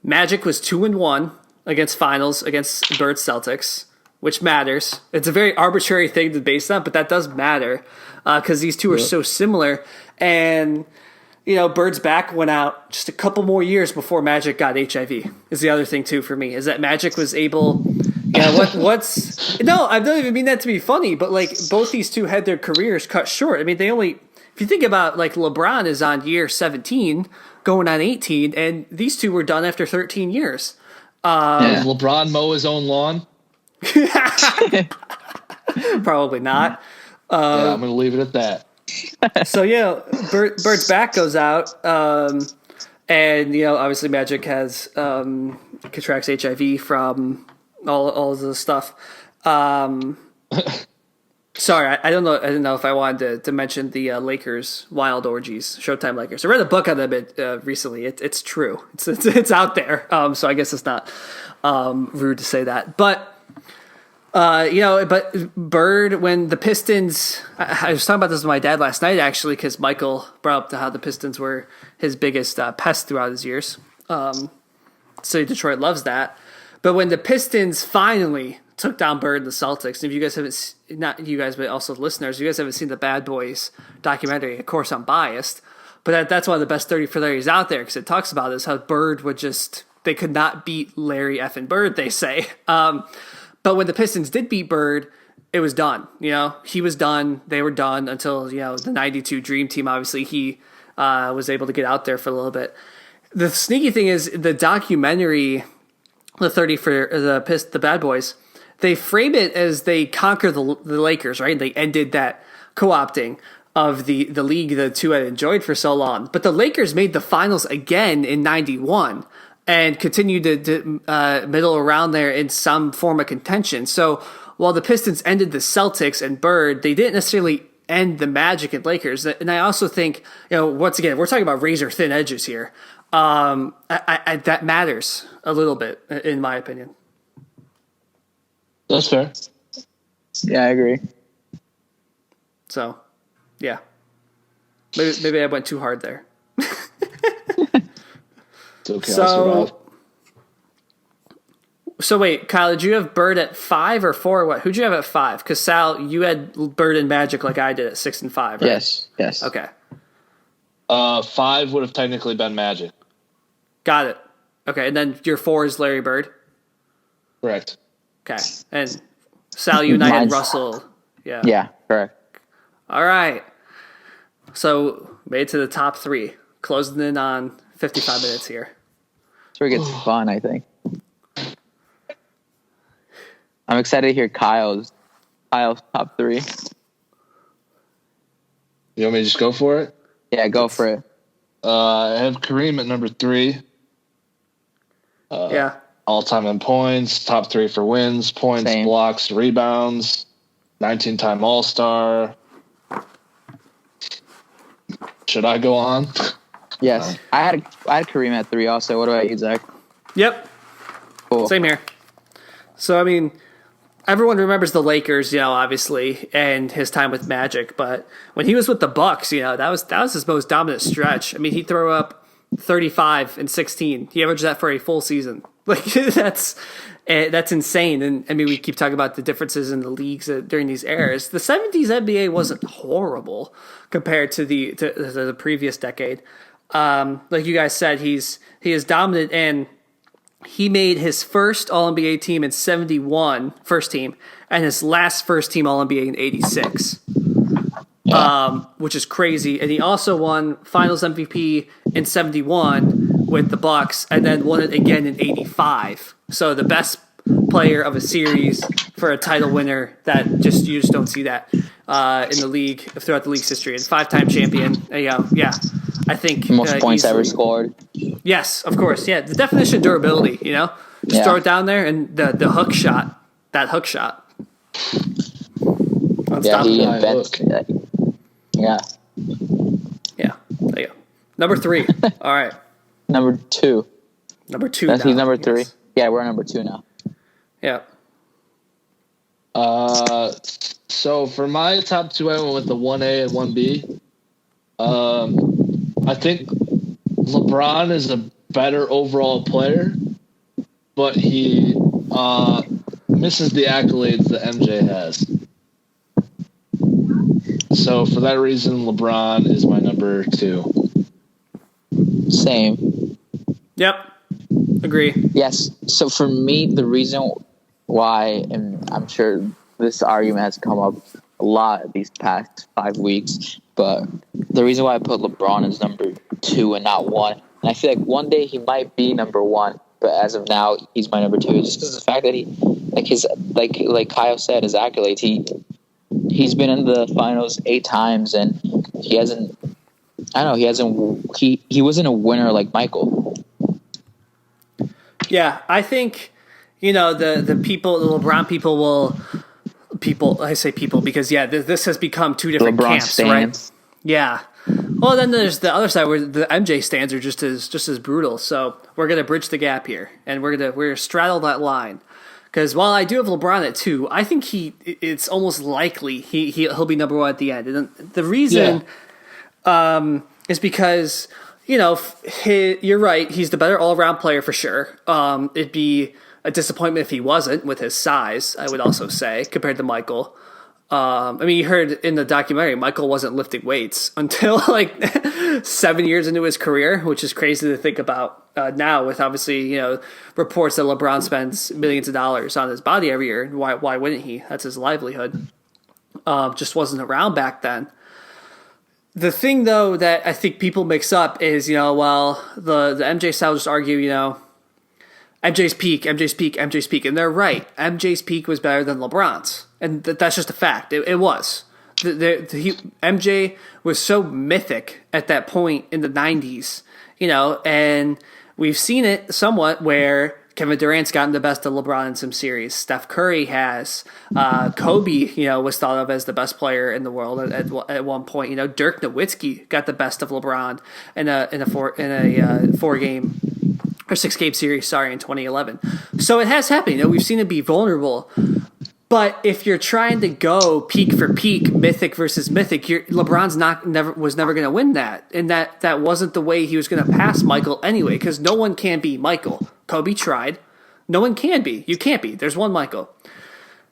Magic was 2-1 against finals against Bird Celtics, which matters. It's a very arbitrary thing to base on, but that does matter because these two are so similar. And, Bird's back went out just a couple more years before Magic got HIV is the other thing, too, for me, is that Magic was able... No, I don't even mean that to be funny, but, both these two had their careers cut short. I mean, they only... If you think about, LeBron is on year 17, going on 18, and these two were done after 13 years. Does LeBron mow his own lawn? Probably not. I'm going to leave it at that. So, Bird's back goes out, and, obviously Magic has contracts HIV from all of the stuff. Sorry, I don't know. I didn't know if I wanted to mention the Lakers wild orgies, Showtime Lakers. I read a book on them recently. It's true. It's out there. So I guess it's not rude to say that. But but Bird, when the Pistons, I was talking about this with my dad last night actually, because Michael brought up to how the Pistons were his biggest pest throughout his years. So Detroit loves that. But when the Pistons finally took down Bird and the Celtics, and if you guys haven't, not you guys, but also the listeners, you guys haven't seen the Bad Boys documentary, of course I'm biased, but that's one of the best 30 for Larry's out there, because it talks about this, how Bird would they could not beat Larry effing Bird, they say. But when the Pistons did beat Bird, it was done. He was done. They were done until, the 92 Dream Team, obviously he was able to get out there for a little bit. The sneaky thing is the documentary, the 30 for the Bad Boys, they frame it as they conquer the Lakers, right? They ended that co-opting of the league the two had enjoyed for so long. But the Lakers made the finals again in 91 and continued to middle around there in some form of contention. So while the Pistons ended the Celtics and Bird, they didn't necessarily end the Magic and Lakers. And I also think, once again, we're talking about razor thin edges here. That matters a little bit, in my opinion. That's fair. Yeah, I agree. So, yeah. Maybe I went too hard there. It's okay, I'll survive. So wait, Kyle, did you have Bird at 5 or 4 or what? Who'd you have at 5? Because Sal, you had Bird and Magic like I did at 6 and 5, right? Yes. Okay. 5 would have technically been Magic. Got it. Okay, and then your 4 is Larry Bird? Correct. Okay. And Sal, you and I had Russell. Yeah. Yeah, correct. All right. So made it to the top 3. Closing in on 55 minutes here. That's where it gets fun, I think. I'm excited to hear Kyle's top 3. You want me to just go for it? Yeah, go for it. I have Kareem at number 3. Yeah. All-time in points, top 3 for wins, points, Same. blocks, rebounds, 19-time All-Star. Should I go on? Yes. I had Kareem at 3 also. What about you, Zach? Yep. Cool. Same here. So, I mean, everyone remembers the Lakers, obviously, and his time with Magic. But when he was with the Bucks, that was his most dominant stretch. I mean, he threw up 35 and 16. He averaged that for a full season. Like that's insane. And I mean, we keep talking about the differences in the leagues during these eras. The 70s NBA wasn't horrible compared to the previous decade. Like you guys said, he is dominant, and he made his first All-NBA team in 71, first team, and his last first team All-NBA in 86. Which is crazy. And he also won Finals MVP in 71 with the Bucks, and then won it again in 85. So the best player of a series for a title winner that you just don't see that in the league throughout the league's history. And 5-time champion. Yeah, I think most points easily. ever scored. Yes, of course. Yeah, the definition of durability. Just throw it down there, and the hook shot. That hook shot. Yeah, he invents. Yeah. Yeah. There you go. Number 3. All right. Number 2. Number 2. That's he's number 3. Yes. Yeah, we're on number 2 now. Yeah. So for my top 2, I went with the 1A and 1B. I think LeBron is a better overall player, but he misses the accolades that MJ has. So for that reason, LeBron is my number 2. Same. Yep. Agree. Yes. So for me, the reason why, and I'm sure this argument has come up a lot these past 5 weeks, but the reason why I put LeBron as number 2 and not 1, and I feel like one day he might be number 1, but as of now, he's my number 2, just because of the fact that he, like Kyle said, his accolades, he's been in the finals 8 times, and he wasn't a winner like Michael. Yeah, I think, the people, the LeBron I say people because, this has become 2 different LeBron camps, stands. right? Yeah. Well, then there's the other side where the MJ stands are just as brutal. So we're going to bridge the gap here, and we're gonna straddle that line. Because while I do have LeBron at 2, I think it's almost likely he'll be number 1 at the end. And the reason is because, you're right, he's the better all-around player for sure. It'd be a disappointment if he wasn't with his size, I would also say, compared to Michael. You heard in the documentary, Michael wasn't lifting weights until 7 years into his career, which is crazy to think about now with obviously, reports that LeBron spends millions of dollars on his body every year. Why wouldn't he? That's his livelihood. Just wasn't around back then. The thing, though, that I think people mix up is, the MJ style just argue, MJ's peak, and they're right. MJ's peak was better than LeBron's, and that's just a fact. It was. MJ was so mythic at that point in the 90s, and we've seen it somewhat where Kevin Durant's gotten the best of LeBron in some series. Steph Curry has. Kobe, was thought of as the best player in the world at one point. Dirk Nowitzki got the best of LeBron in a 4-game or 6-game series, in 2011. So it has happened. We've seen it be vulnerable. But if you're trying to go peak for peak, mythic versus mythic, LeBron's was never going to win that, and that wasn't the way he was going to pass Michael anyway. Because no one can be Michael. Kobe tried. No one can be. You can't be. There's one Michael.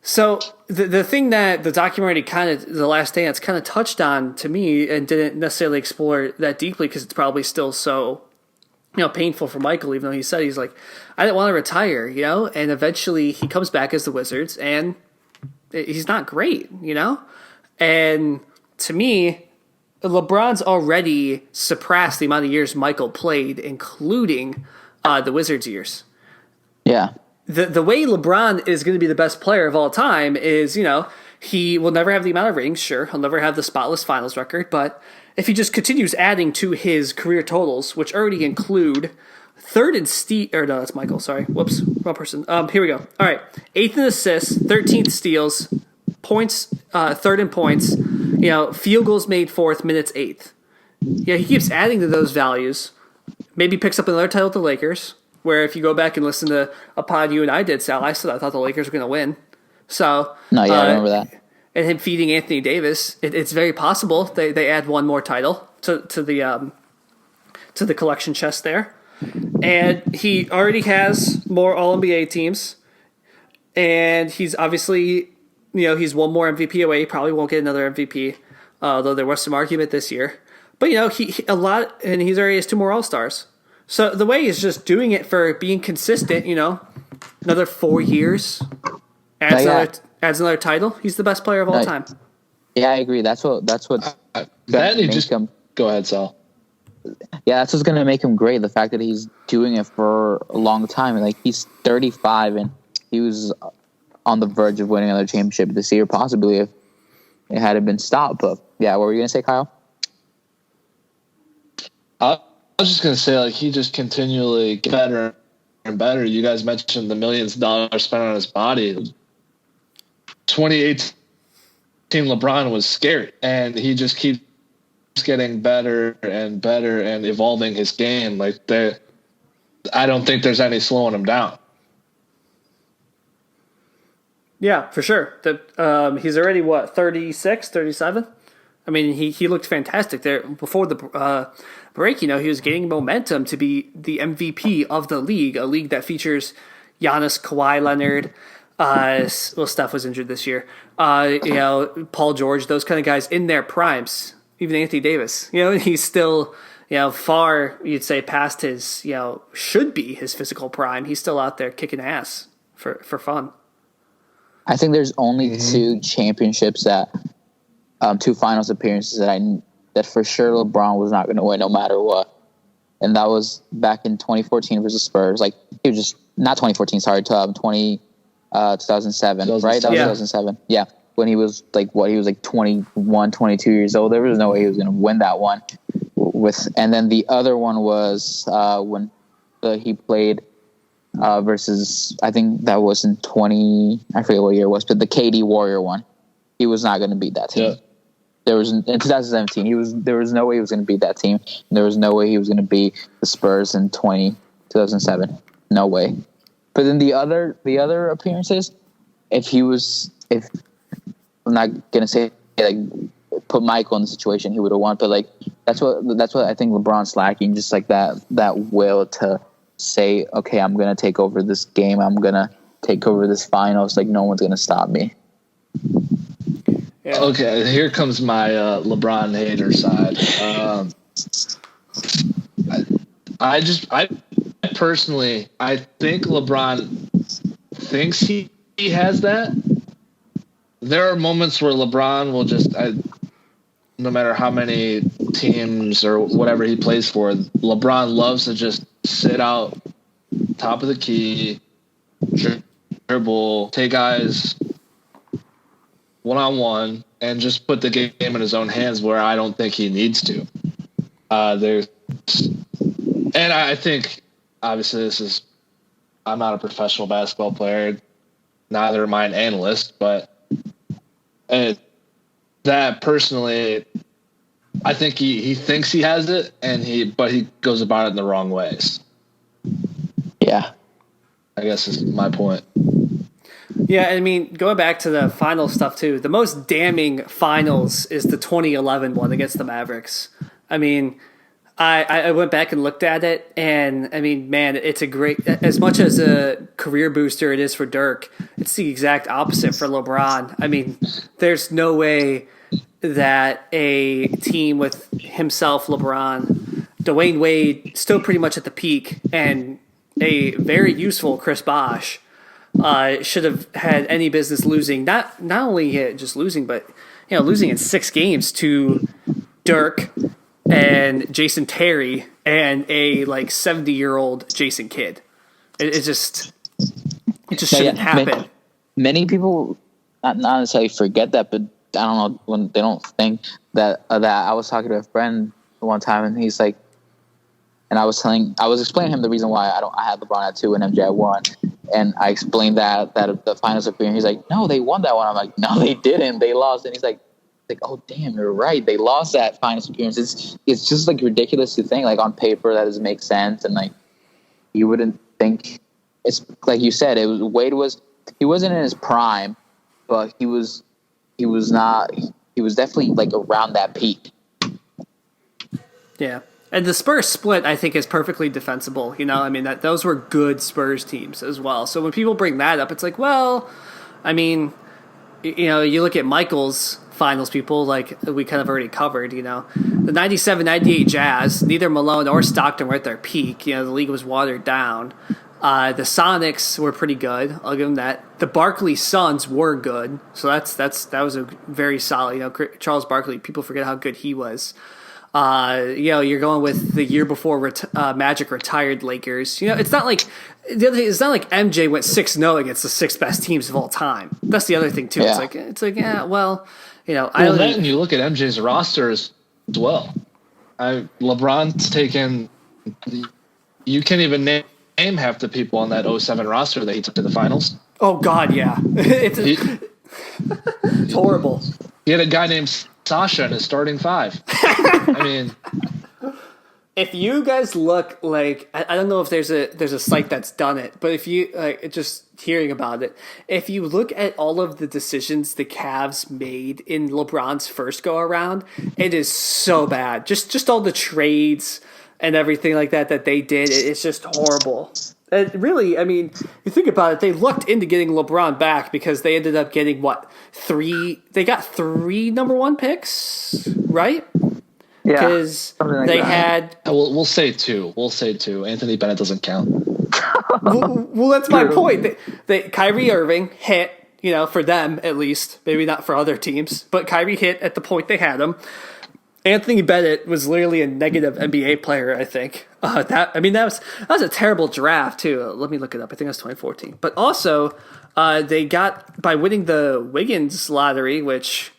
So the thing that the documentary The Last Dance kind of touched on to me and didn't necessarily explore that deeply because it's probably still so painful for Michael, even though he said he's like, I didn't want to retire, and eventually he comes back as the Wizards and he's not great, and to me, LeBron's already surpassed the amount of years Michael played, including the Wizards years. Yeah. The way LeBron is going to be the best player of all time is, he will never have the amount of rings, sure. He'll never have the spotless finals record, but if he just continues adding to his career totals, which already include third in that's Michael, sorry. Whoops, wrong person. Here we go. All right. 8th in assists, 13th steals, points, 3rd in points, field goals made 4th, minutes 8th. He keeps adding to those values. Maybe picks up another title with the Lakers, where if you go back and listen to a pod you and I did, Sal, I thought the Lakers were going to win. So, I remember that. And him feeding Anthony Davis, it's very possible they add one more title to the collection chest there, and he already has more All-NBA teams, and he's obviously he's one more MVP away. He probably won't get another MVP, although there was some argument this year. But he a lot, and he's already has 2 more All-Stars. So the way he's just doing it for being consistent, another 4 years, adds another title. He's the best player of all time. Yeah, I agree. That's what Go ahead, Sal. Yeah, that's what's going to make him great. The fact that he's doing it for a long time. Like, he's 35, and he was on the verge of winning another championship this year, possibly if it hadn't been stopped. But yeah, what were you going to say, Kyle? I was just going to say, like, he just continually gets better and better. You guys mentioned the millions of dollars spent on his body. 2018 LeBron was scary, and he just keeps getting better and better and evolving his game. Like, I don't think there's any slowing him down. Yeah, for sure. He's already, 36, 37? I mean, he looked fantastic there before the break. He was gaining momentum to be the MVP of the league, a league that features Giannis, Kawhi Leonard. Steph was injured this year. Paul George, those kind of guys in their primes. Even Anthony Davis. He's still, far, you'd say, past his, should be his physical prime. He's still out there kicking ass for fun. I think there's only two championships two finals appearances that for sure LeBron was not going to win no matter what. And that was back in 2014 versus Spurs. Like, he was just, not 2014, sorry, 2007, right? That was 2007. Yeah. When he was he was like 21, 22 years old. There was no way he was going to win that one. And then the other one was when he played versus, I think that was in I forget what year it was, but the KD Warrior one. He was not going to beat that team. Yeah. In 2017, there was no way he was going to beat that team. There was no way he was going to beat the Spurs in 2007. No way. But then the other appearances, if I'm not going to say put Michael in the situation, he would have won. But that's what I think LeBron's lacking, just like that will to say, okay, I'm going to take over this game. I'm going to take over this finals. Like, no one's going to stop me. Yeah. Okay, here comes my LeBron hater side. I personally, I think LeBron thinks he has that. There are moments where LeBron will just, no matter how many teams or whatever he plays for, LeBron loves to just sit out top of the key, dribble, take guys one-on-one, and just put the game in his own hands where I don't think he needs to. And I think, obviously, I'm not a professional basketball player, neither am I an analyst, but that personally, I think he thinks he has it, but he goes about it in the wrong ways. Yeah. I guess is my point. Yeah, I mean, going back to the final stuff too, the most damning finals is the 2011 one against the Mavericks. I mean, I went back and looked at it, and I mean, man, it's a great, as much as a career booster it is for Dirk, it's the exact opposite for LeBron. I mean, there's no way that a team with himself, LeBron, Dwayne Wade, still pretty much at the peak, and a very useful Chris Bosh should have had any business losing. Not only just losing, but losing in 6 games to Dirk and Jason Terry and a 70-year-old Jason Kidd. It just shouldn't happen. Many people not necessarily forget that, but I don't know when they don't think that. I was talking to a friend one time, and he's like, and I was explaining him the reason why I had LeBron at 2 and MJ at 1, and I explained that the finals appearance. He's like, no, they won that one. I'm like, no, they didn't. They lost. And he's like, oh damn, you're right. They lost that finals appearance. It's just ridiculous to think on paper that doesn't make sense, and you wouldn't think. It's like you said. It was Wade he wasn't in his prime, but he was not. He was definitely around that peak. Yeah. And the Spurs split, I think, is perfectly defensible. I mean, those were good Spurs teams as well. So when people bring that up, it's like, well, I mean, you look at Michael's finals people, like we kind of already covered. The 97-98 Jazz, neither Malone or Stockton were at their peak. The league was watered down. The Sonics were pretty good. I'll give them that. The Barkley Suns were good, so that was a very solid. Charles Barkley. People forget how good he was. You're going with the year before Magic retired Lakers. It's not like the other thing. It's not like MJ went 6-0 against the 6 best teams of all time. That's the other thing too. Yeah. Then you look at MJ's roster as well. LeBron's taken. You can't even name half the people on that 07 roster that he took to the finals. Oh God, yeah, it's horrible. He had a guy named Sasha in his starting 5. I mean, if you guys look like, I don't know if there's a site that's done it, but if you just hearing about it, if you look at all of the decisions the Cavs made in LeBron's first go around, it is so bad. Just all the trades and everything like that they did, it's just horrible. And really, I mean, you think about it, they looked into getting LeBron back because they ended up getting they got 3 number 1 picks, right? Yeah, because they had. We'll say 2. We'll say 2. Anthony Bennett doesn't count. well, that's my point. Kyrie Irving hit, for them at least, maybe not for other teams, but Kyrie hit at the point they had him. Anthony Bennett was literally a negative NBA player, I think. That was a terrible draft too. Let me look it up. I think it was 2014. But also, they got by winning the Wiggins lottery, which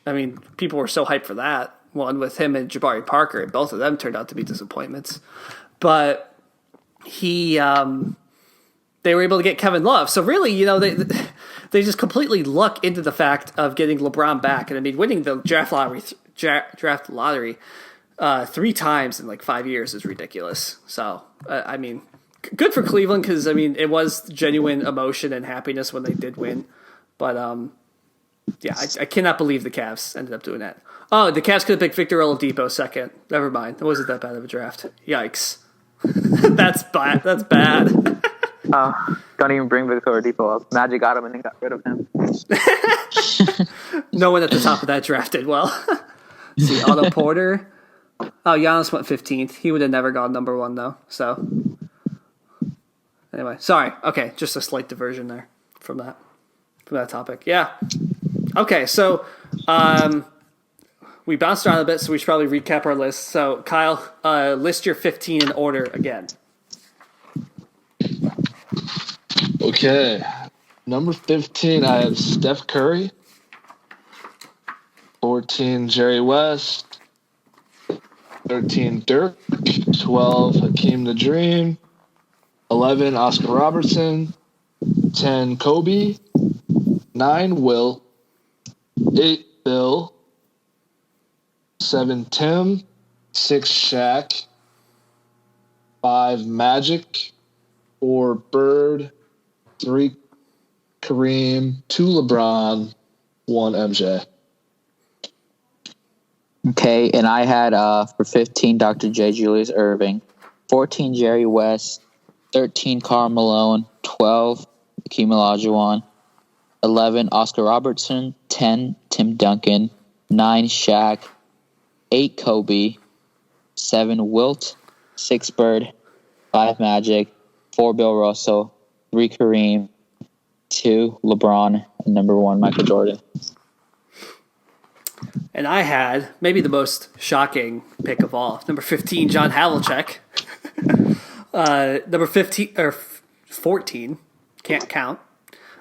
people were so hyped for that one with him and Jabari Parker, and both of them turned out to be disappointments. But they were able to get Kevin Love. So really, they just completely luck into the fact of getting LeBron back, and winning the draft lottery 3 times in like 5 years is ridiculous. So good for Cleveland because it was genuine emotion and happiness when they did win. But I cannot believe the Cavs ended up doing that. Oh, the Cavs could have picked Victor Oladipo second. Never mind, it wasn't that bad of a draft. Yikes, that's bad. That's bad. Don't even bring Victor Oladipo up. Magic got him and then got rid of him. No one at the top of that draft did well. See, Otto Porter. Oh, Giannis went 15th. He would have never gone number 1 though. So anyway, sorry. Okay, just a slight diversion there from that topic. Yeah. Okay, so we bounced around a bit, so we should probably recap our list. So Kyle, list your 15 in order again. Okay. Number 15, I have Steph Curry. 14, Jerry West. 13, Dirk. 12, Hakeem the Dream. 11, Oscar Robertson. 10, Kobe. 9, Wilt. 8, Bill. 7, Tim. 6, Shaq. 5, Magic. 4, Bird. 3, Kareem. 2, LeBron. 1, MJ. Okay, and I had for 15 Dr. J. Julius Irving, 14 Jerry West, 13 Karl Malone, 12 Hakeem Olajuwon, 11 Oscar Robertson, 10 Tim Duncan, 9 Shaq, 8 Kobe, 7 Wilt, 6 Bird, 5 Magic, 4 Bill Russell, 3 Kareem, 2 LeBron, and number 1 Michael Jordan. And I had maybe the most shocking pick of all. Number 15, John Havlicek. Number 15 or 14, can't count.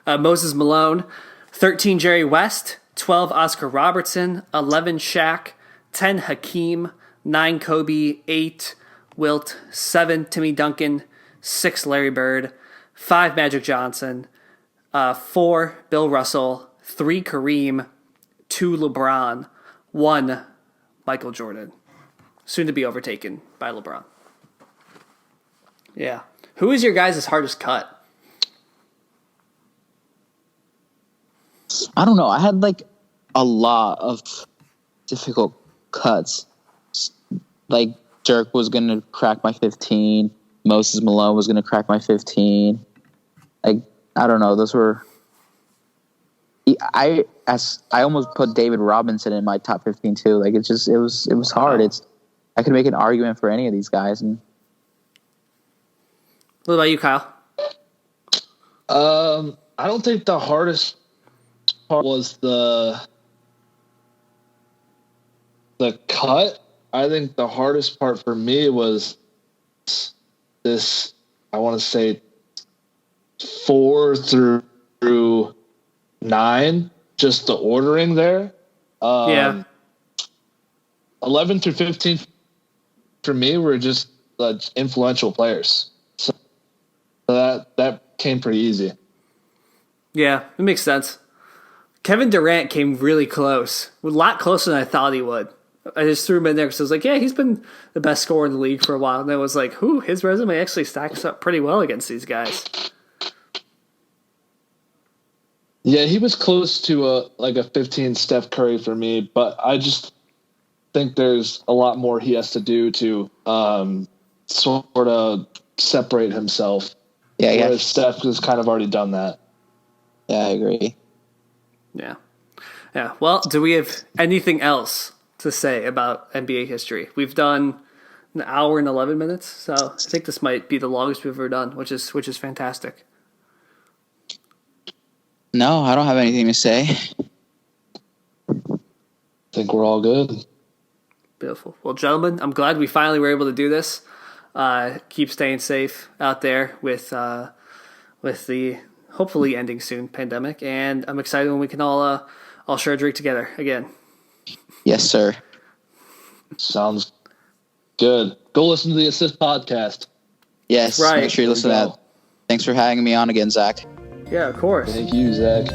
Moses Malone. 13, Jerry West. 12, Oscar Robertson. 11, Shaq. 10, Hakeem. 9, Kobe. 8, Wilt. 7, Timmy Duncan. 6, Larry Bird. 5, Magic Johnson. 4, Bill Russell. 3, Kareem. 2, LeBron, 1, Michael Jordan. Soon to be overtaken by LeBron. Yeah. Who is your guys' hardest cut? I don't know. I had like a lot of difficult cuts. Like Dirk was going to crack my 15. Moses Malone was going to crack my 15. Like, I don't know. Those were... I almost put David Robinson in my top 15 too. Like it was hard. Wow. I could make an argument for any of these guys. And What about you, Kyle? I don't think the hardest part was the cut. I think the hardest part for me was this. I want to say 4 through 9, just the ordering there. 11 through 15 for me were just influential players. So that came pretty easy. Yeah, it makes sense. Kevin Durant came really close. A lot closer than I thought he would. I just threw him in there because I was like, yeah, he's been the best scorer in the league for a while. And I was like, his resume actually stacks up pretty well against these guys. Yeah, he was close to a 15 Steph Curry for me, but I just think there's a lot more he has to do to sort of separate himself. yeah. Whereas Steph has kind of already done that. Yeah, I agree. Yeah. Yeah. Well, do we have anything else to say about NBA history? We've done an hour and 11 minutes, so I think this might be the longest we've ever done, which is fantastic. No, I don't have anything to say. I think we're all good. Beautiful. Well, gentlemen, I'm glad we finally were able to do this. Keep staying safe out there with the hopefully ending soon pandemic, and I'm excited when we can all share a drink together again. Yes, sir. Sounds good. Go listen to the Assist podcast. Yes, Right. make sure you listen to that. Thanks for having me on again, Zach. Yeah, of course. Thank you, Zach.